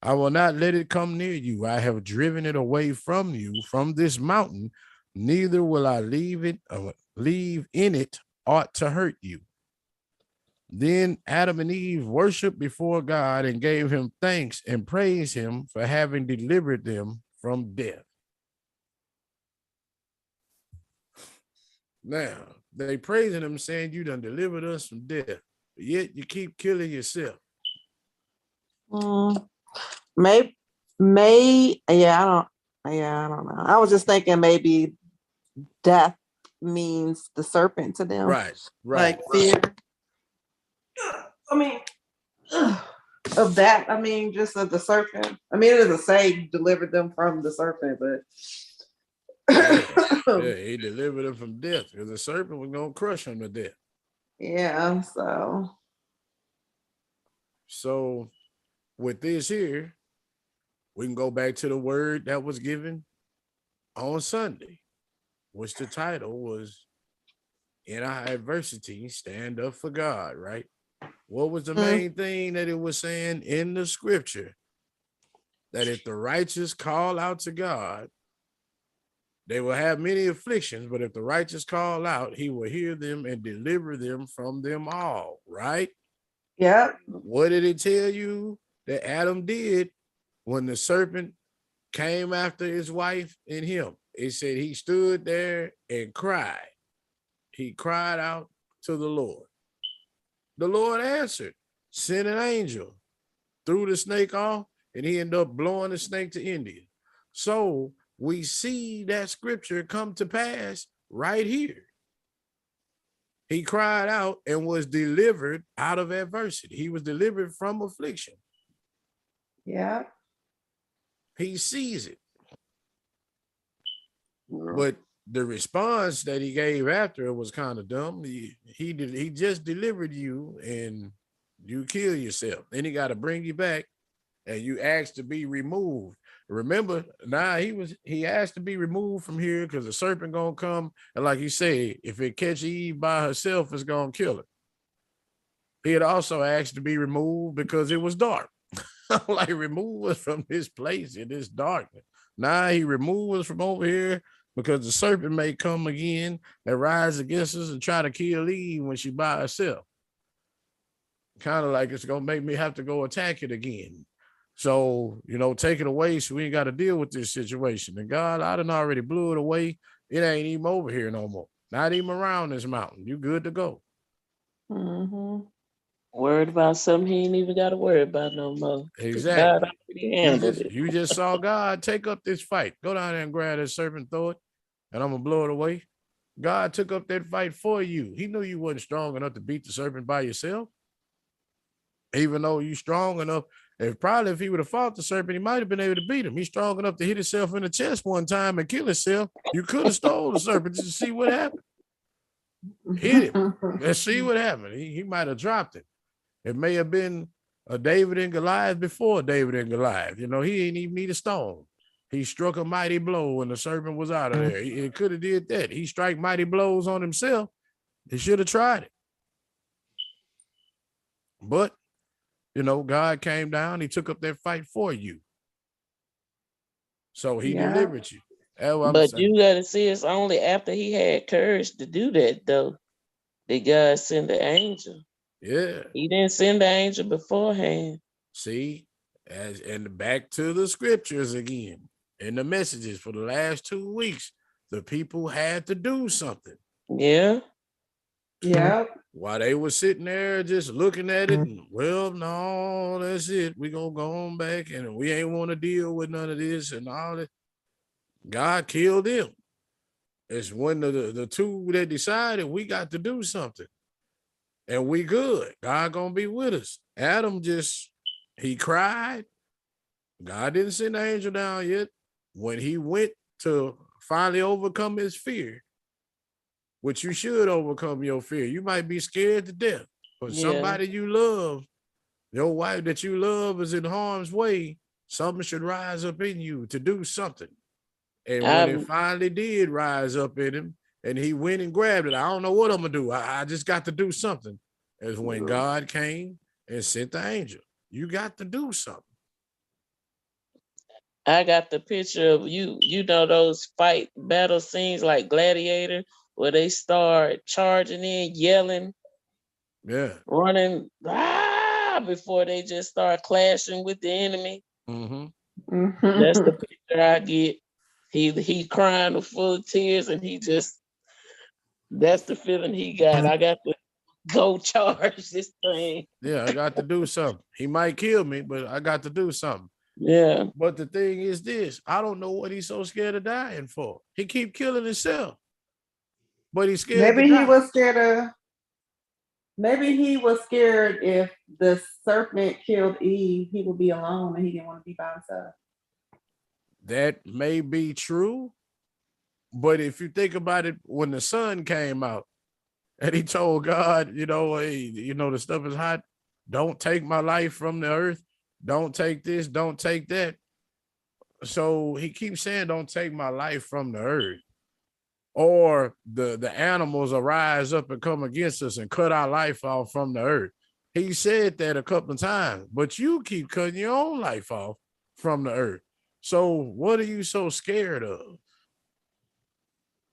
I will not let it come near you. I have driven it away from you, from this mountain. Neither will I leave in it aught to hurt you. Then Adam and Eve worshiped before God and gave him thanks and praised him for having delivered them from death. Now, they praising him, saying, you done delivered us from death, but yet you keep killing yourself. I don't know. I was just thinking maybe death means the serpent to them. Right. Like fear. I mean, of that, I mean, just of the serpent. I mean, it doesn't say delivered them from the serpent, but yeah, he delivered them from death because the serpent was going to crush him to death. Yeah, so with this here, we can go back to the word that was given on Sunday, which the title was, in our adversity, stand up for God, right? What was the main thing that it was saying in the scripture? That if the righteous call out to God, they will have many afflictions, but if the righteous call out, he will hear them and deliver them from them all, right? Yeah. What did it tell you that Adam did when the serpent came after his wife and him? It said he stood there and cried. He cried out to the Lord. The Lord answered, sent an angel, threw the snake off, and he ended up blowing the snake to India. So we see that scripture come to pass right here. He cried out and was delivered out of adversity. He was delivered from affliction. Yeah. He sees it. But the response that he gave after it was kind of dumb. He just delivered you and you kill yourself. Then he got to bring you back and you asked to be removed. Remember, he asked to be removed from here because the serpent gonna come, and like you say, if it catch Eve by herself, it's gonna kill her. He had also asked to be removed because it was dark. Like, remove us from this place in this darkness. Now he removed us from over here because the serpent may come again and rise against us and try to kill Eve when she by herself. Kind of like it's gonna make me have to go attack it again. So, take it away so we ain't got to deal with this situation. And God, I done already blew it away. It ain't even over here no more. Not even around this mountain. You good to go. Mm-hmm. Worried about something he ain't even got to worry about no more. Exactly. God already handled it. You just saw God take up this fight. Go down there and grab that serpent, throw it, and I'm going to blow it away. God took up that fight for you. He knew you wasn't strong enough to beat the serpent by yourself. Even though you strong enough, if he would have fought the serpent, he might have been able to beat him. He's strong enough to hit himself in the chest one time and kill himself. You could have stole the serpent just to see what happened. Hit him. Let's see what happened. He might have dropped it. It may have been a David and Goliath before David and Goliath. He didn't even need a stone. He struck a mighty blow when the serpent was out of there. He could have did that. He strike mighty blows on himself. He should have tried it. But God came down. He took up that fight for you. So he delivered you. But you got to see, it's only after he had courage to do that, though, that God sent the angel. Yeah. He didn't send the angel beforehand. See, and back to the scriptures again, and the messages for the last 2 weeks, the people had to do something. Yeah. Yeah. While they were sitting there just looking at it, and, well, no, that's it. We're going to go on back, and we ain't want to deal with none of this and all that. God killed them. It's when the two that decided we got to do something. And we good. God going to be with us. Adam he cried. God didn't send the angel down yet. When he went to finally overcome his fear, which you should overcome your fear. You might be scared to death, but Yeah. somebody you love, your wife that you love is in harm's way. Something should rise up in you to do something. And when it I'm finally did rise up in him and he went and grabbed it, I don't know what I'm going to do. I just got to do something. Is when God came and sent the angel. You got to do something. I got the picture of you know those fight battle scenes like Gladiator where they start charging in, yelling, Yeah. running before they just start clashing with the enemy. Mm-hmm. That's the picture I get. He crying full of tears and that's the feeling he got. I got to go charge this thing. Yeah, I got to do something. He might kill me, but I got to do something. Yeah. But the thing is this, I don't know what he's so scared of dying for. He keep killing himself, but he's scared to Maybe he die. was scared of. Maybe he was scared if the serpent killed Eve, he would be alone and he didn't want to be by himself. That may be true, but if you think about it, when the sun came out and he told God, hey, the stuff is hot. Don't take my life from the earth. Don't take this. Don't take that. So he keeps saying, don't take my life from the earth. Or the animals arise up and come against us and cut our life off from the earth. He said that a couple of times, but you keep cutting your own life off from the earth. So what are you so scared of?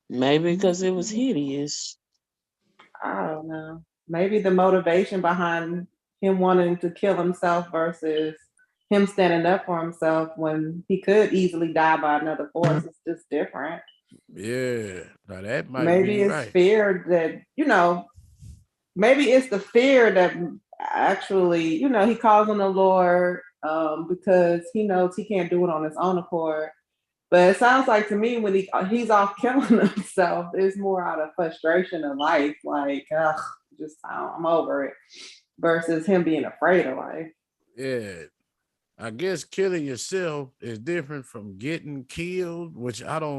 Maybe because it was hideous. I don't know. Maybe the motivation behind him wanting to kill himself versus him standing up for himself when he could easily die by another force is just different. Yeah, now that might Maybe be it's right. fear that, maybe it's the fear that actually, he calls on the Lord because he knows he can't do it on his own accord. But it sounds like to me when he's off killing himself, it's more out of frustration of life, like, I'm over it, versus him being afraid of life. Yeah, I guess killing yourself is different from getting killed, which I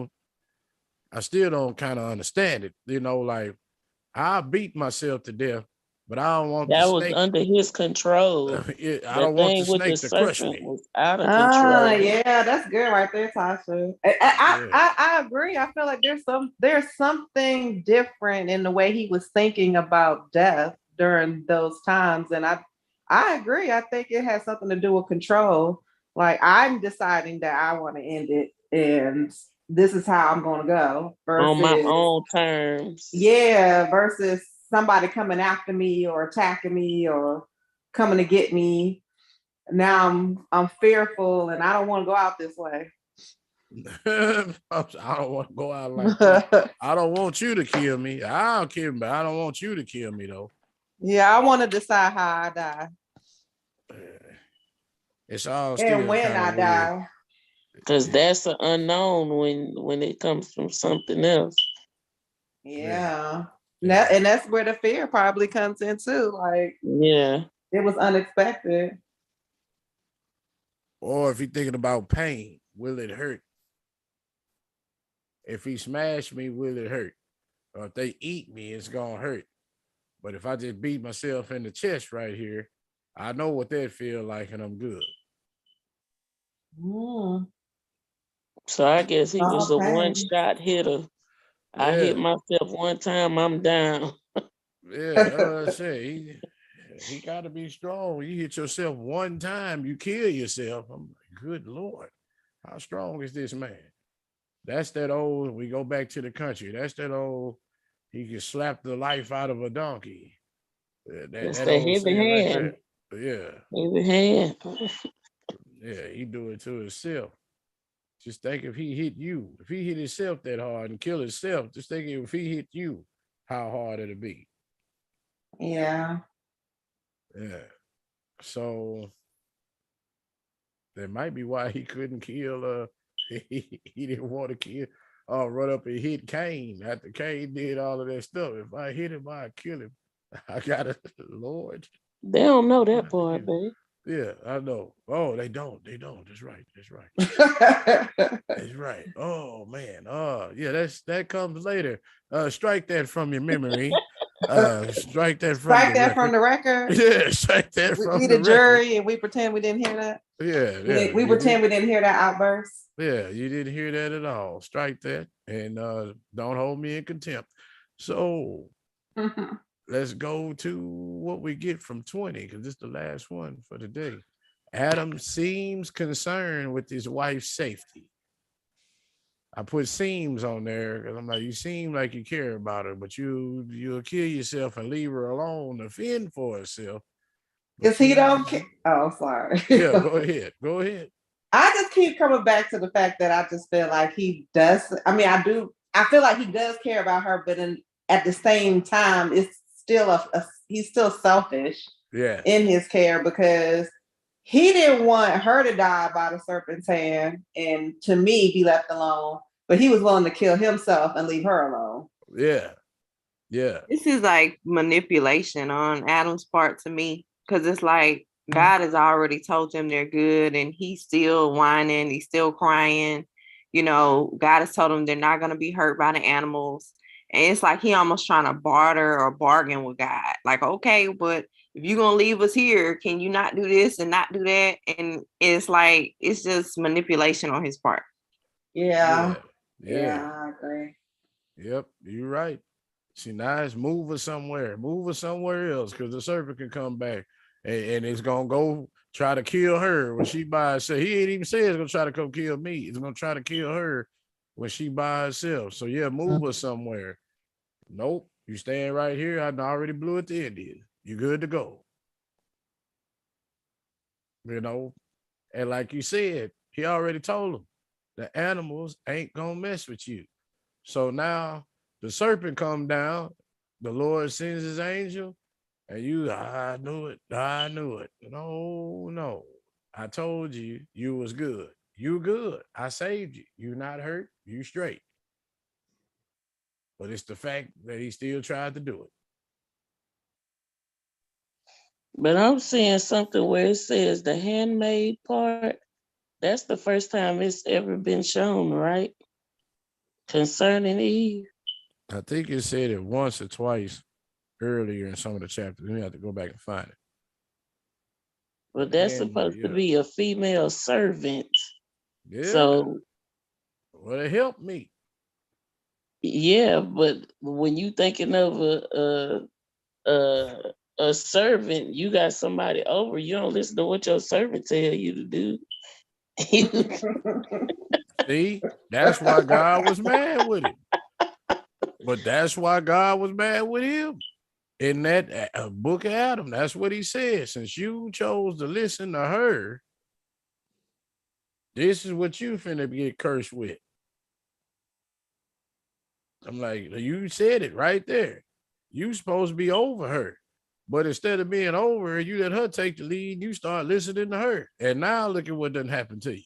still don't kind of understand it. Like I beat myself to death, but I don't want the That was snake. under his control. I The don't want the thing with the snake to crush serpent me. was out of Ah, control. yeah, that's good right there, Tasha. I, Yeah. I, I agree. I feel like there's something different in the way he was thinking about death during those times, and I agree. I think it has something to do with control. Like I'm deciding that I want to end it, and this is how I'm going to go. On my Versus, own terms. yeah, versus somebody coming after me or attacking me or coming to get me. Now I'm fearful and I don't want to go out this way. I don't want to go out like that. I don't want you to kill me. I'll kill me, but I don't want you to kill me though. Yeah, I want to decide how I die It's all and still when kind I of weird. die. Because that's an unknown when it comes from something else. Yeah. Yeah. And that's where the fear probably comes in too. Like Yeah. it was unexpected. Or if you're thinking about pain, will it hurt? If he smash me, will it hurt? Or if they eat me, it's gonna hurt. But if I just beat myself in the chest right here, I know what that feel like, and I'm good. Mm, So I guess he was a okay. one-shot hitter. I hit Yeah, myself one time, I'm down. yeah. That's what I say. He got to be strong. You hit yourself one time, you kill yourself. I'm like, good Lord, how strong is this man? That's that old. We go back to the country. That's that old. He can slap the life out of a donkey. That That's that the old heavy saying right there. hand. Yeah, Heavy hand. yeah. He do it to himself. Just think if he hit you, if he hit himself that hard and kill himself, just think if he hit you, how hard it'd be. Yeah. Yeah. So that might be why he couldn't kill. He didn't want to kill. Run up and hit Cain after Cain did all of that stuff. If I hit him, I kill him. I got it, Lord. They don't know that part, babe. Yeah, I know. Oh, they don't. They don't. That's right. That's right. That's right. Oh man. Oh yeah, that comes later. Strike that from your memory. Strike that from Strike the that from record. the record. Yeah, strike that We from the the record. jury and we pretend we didn't hear that. Yeah, We, yeah. we You pretend did. we didn't hear that outburst. Yeah, you didn't hear that at all. Strike that and don't hold me in contempt. So let's go to what we get from 20 because this is the last one for today. Adam seems concerned with his wife's safety. I put seems on there because I'm like, you seem like you care about her, but you'll kill yourself and leave her alone to fend for herself. Because But he you, don't care. Oh, sorry. yeah, go ahead, go ahead. I just keep coming back to the fact that I just feel like he does. I mean, I do. I feel like he does care about her, but at the same time, it's still he's still selfish Yeah, in his care because he didn't want her to die by the serpent's hand and to me be left alone, but he was willing to kill himself and leave her alone. yeah, yeah, This is like manipulation on Adam's part to me, because it's like God has already told him they're good, and he's still whining, he's still crying. You know, God has told him they're not going to be hurt by the animals. And it's like he almost trying to barter or bargain with God. Like, okay, but if you're going to leave us here, can you not do this and not do that? And it's like, it's just manipulation on his part. Yeah. yeah, yeah. Yeah, I agree. Yep, you're right. See, now it's move her somewhere else, because the serpent can come back and it's gonna go try to kill her when she by herself. He ain't even say it's gonna try to come kill me. It's gonna try to kill her when she by herself. So yeah, move her somewhere. Nope, you staying right here. I already blew it to India. You good to go. You know, and like you said, he already told him the animals ain't gonna mess with you. So now the serpent come down, the Lord sends his angel, and you, I knew it, I knew it. No, no. I told you you was good. You good. I saved you. You not hurt. You straight. But it's the fact that he still tried to do it. But I'm seeing something where it says the handmade part. That's the first time it's ever been shown, right? Concerning Eve. I think it said it once or twice earlier in some of the chapters. We have to go back and find it. But But that's handmade, supposed to yeah. be a female servant. Yeah. So Well, it helped me. yeah, but when you thinking of a servant, you got somebody over. You don't listen to what your servant tell you to do. See, that's why God was mad with him. But that's why God was mad with him. In that book of Adam, that's what he said. Since you chose to listen to her, this is what you finna get cursed with. I'm like, you said it right there. You supposed to be over her. But instead of being over her, you let her take the lead. You start listening to her. And now look at what done happened to you.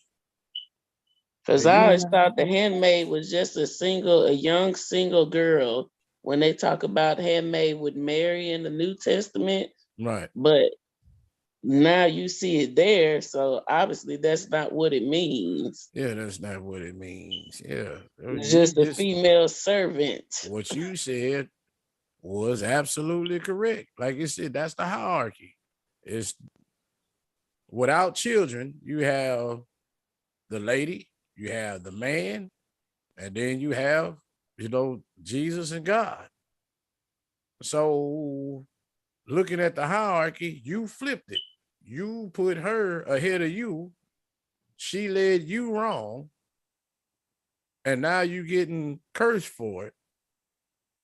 Because And I you always thought the handmaid was just a young single girl. When they talk about handmaid with Mary in the New Testament, right. but now you see it there, so obviously that's not what it means. Yeah, that's not what it means. Yeah. It's You just a just female servant. what you said was absolutely correct. Like I said, that's the hierarchy. It's without children, you have the lady, you have the man, and then you have, Jesus and God. So looking at the hierarchy, you flipped it. You put her ahead of you. She led you wrong. And now you getting cursed for it.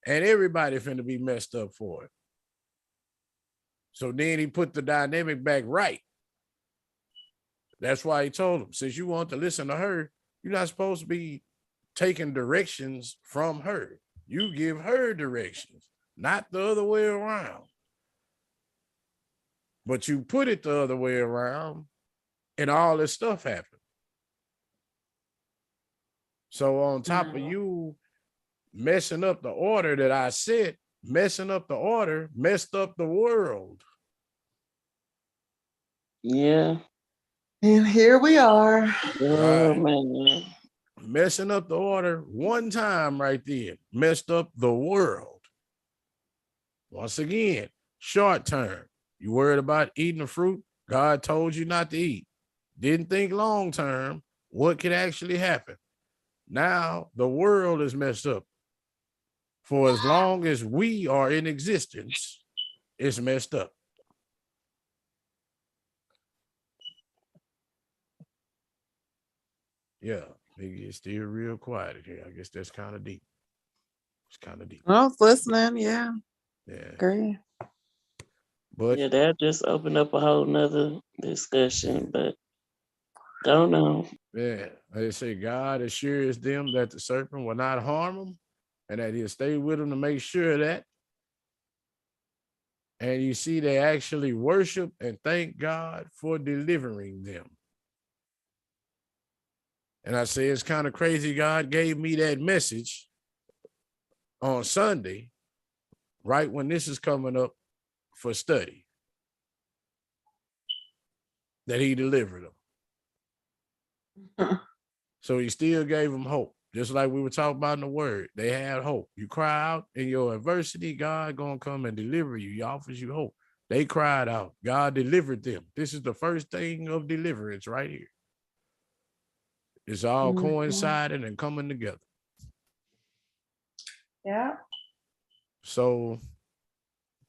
And everybody finna be messed up for it. So then he put the dynamic back right. That's why he told him, since you want to listen to her, you're not supposed to be taking directions from her. You give her directions, not the other way around. But you put it the other way around, and all this stuff happened. So on top of you messing up the order that I set, messing up the order, messed up the world. Yeah. And here we are. Oh, Right. man. Messing up the order one time right there. Messed up the world. Once again, short term. You worried about eating the fruit God told you not to eat. Didn't think long term what could actually happen. Now the world is messed up. For as long as we are in existence, it's messed up. Yeah, it's still real quiet in here. I guess that's kind of deep. It's kind of deep. I was listening. Yeah. Yeah. Great. But Yeah, that just opened up a whole nother discussion, but don't know. yeah, they say God assures them that the serpent will not harm them and that he'll stay with them to make sure of that. And you see, they actually worship and thank God for delivering them. And I say it's kind of crazy. God gave me that message on Sunday, right when this is coming up for study, that he delivered them. So he still gave them hope. Just like we were talking about in the word, they had hope. You cry out in your adversity, God gonna come and deliver you. He offers you hope. They cried out. God delivered them. This is the first thing of deliverance right here. It's all coinciding and coming together. Yeah. So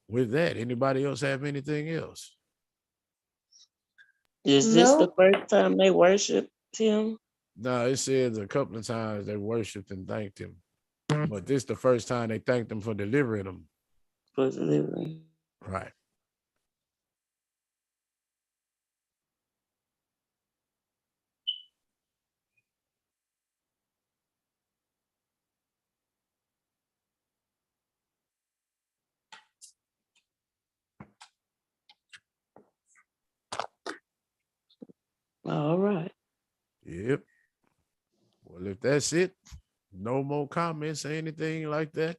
with that, anybody else have anything else? Is this the Nope. first time they worshiped him? No, it says a couple of times they worshiped and thanked him. But this is the first time they thanked him for delivering them. For delivering. Right. All right. Yep. Well, if that's it, no more comments or anything like that,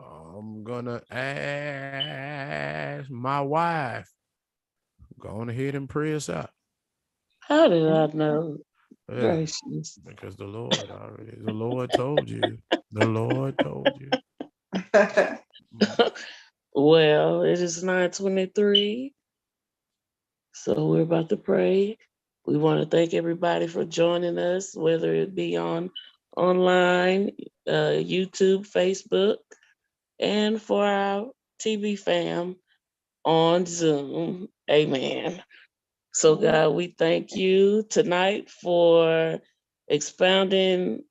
I'm gonna ask my wife. Go on ahead and pray us out. How did I know? Yeah, Gracious. because the Lord told you. The Lord told you. Well, it is 9:23. So we're about to pray. We want to thank everybody for joining us, whether it be on online, YouTube, Facebook, and for our TV fam on Zoom. Amen. So God, we thank you tonight for expounding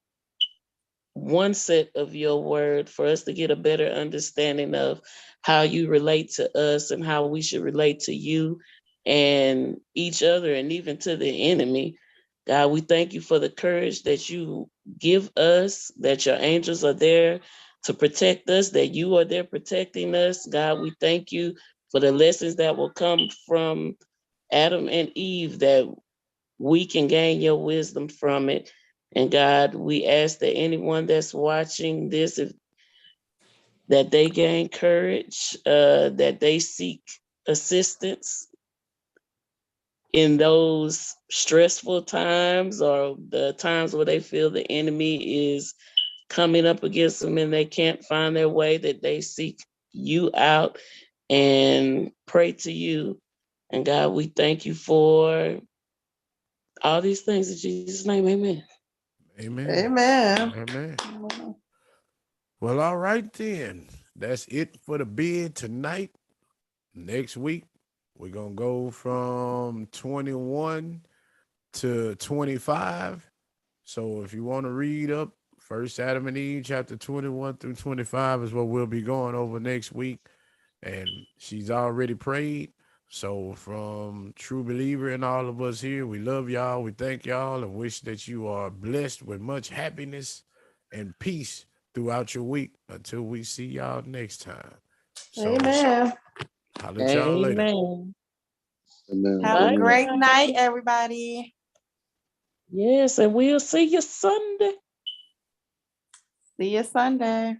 one set of your word for us to get a better understanding of how you relate to us and how we should relate to you and each other and even to the enemy. God, we thank you for the courage that you give us, that your angels are there to protect us, that you are there protecting us. God, we thank you for the lessons that will come from Adam and Eve, that we can gain your wisdom from it. And God, we ask that anyone that's watching this, that they gain courage, that they seek assistance in those stressful times or the times where they feel the enemy is coming up against them and they can't find their way, that they seek you out and pray to you. And God, we thank you for all these things in Jesus' name. Amen. Amen. Amen. Amen. Well, all right then. That's it for the bid tonight. Next week, we're gonna go from 21 to 25. So if you want to read up, First Adam and Eve, chapter 21 through 25 is what we'll be going over next week. And she's already prayed. So from True Believer and all of us here, we love y'all. We thank y'all and wish that you are blessed with much happiness and peace throughout your week until we see y'all next time. So Amen. I'll let y'all later. Amen. Amen. Have a Bye. Amen. great night, everybody. Yes, and we'll see you Sunday. See you Sunday.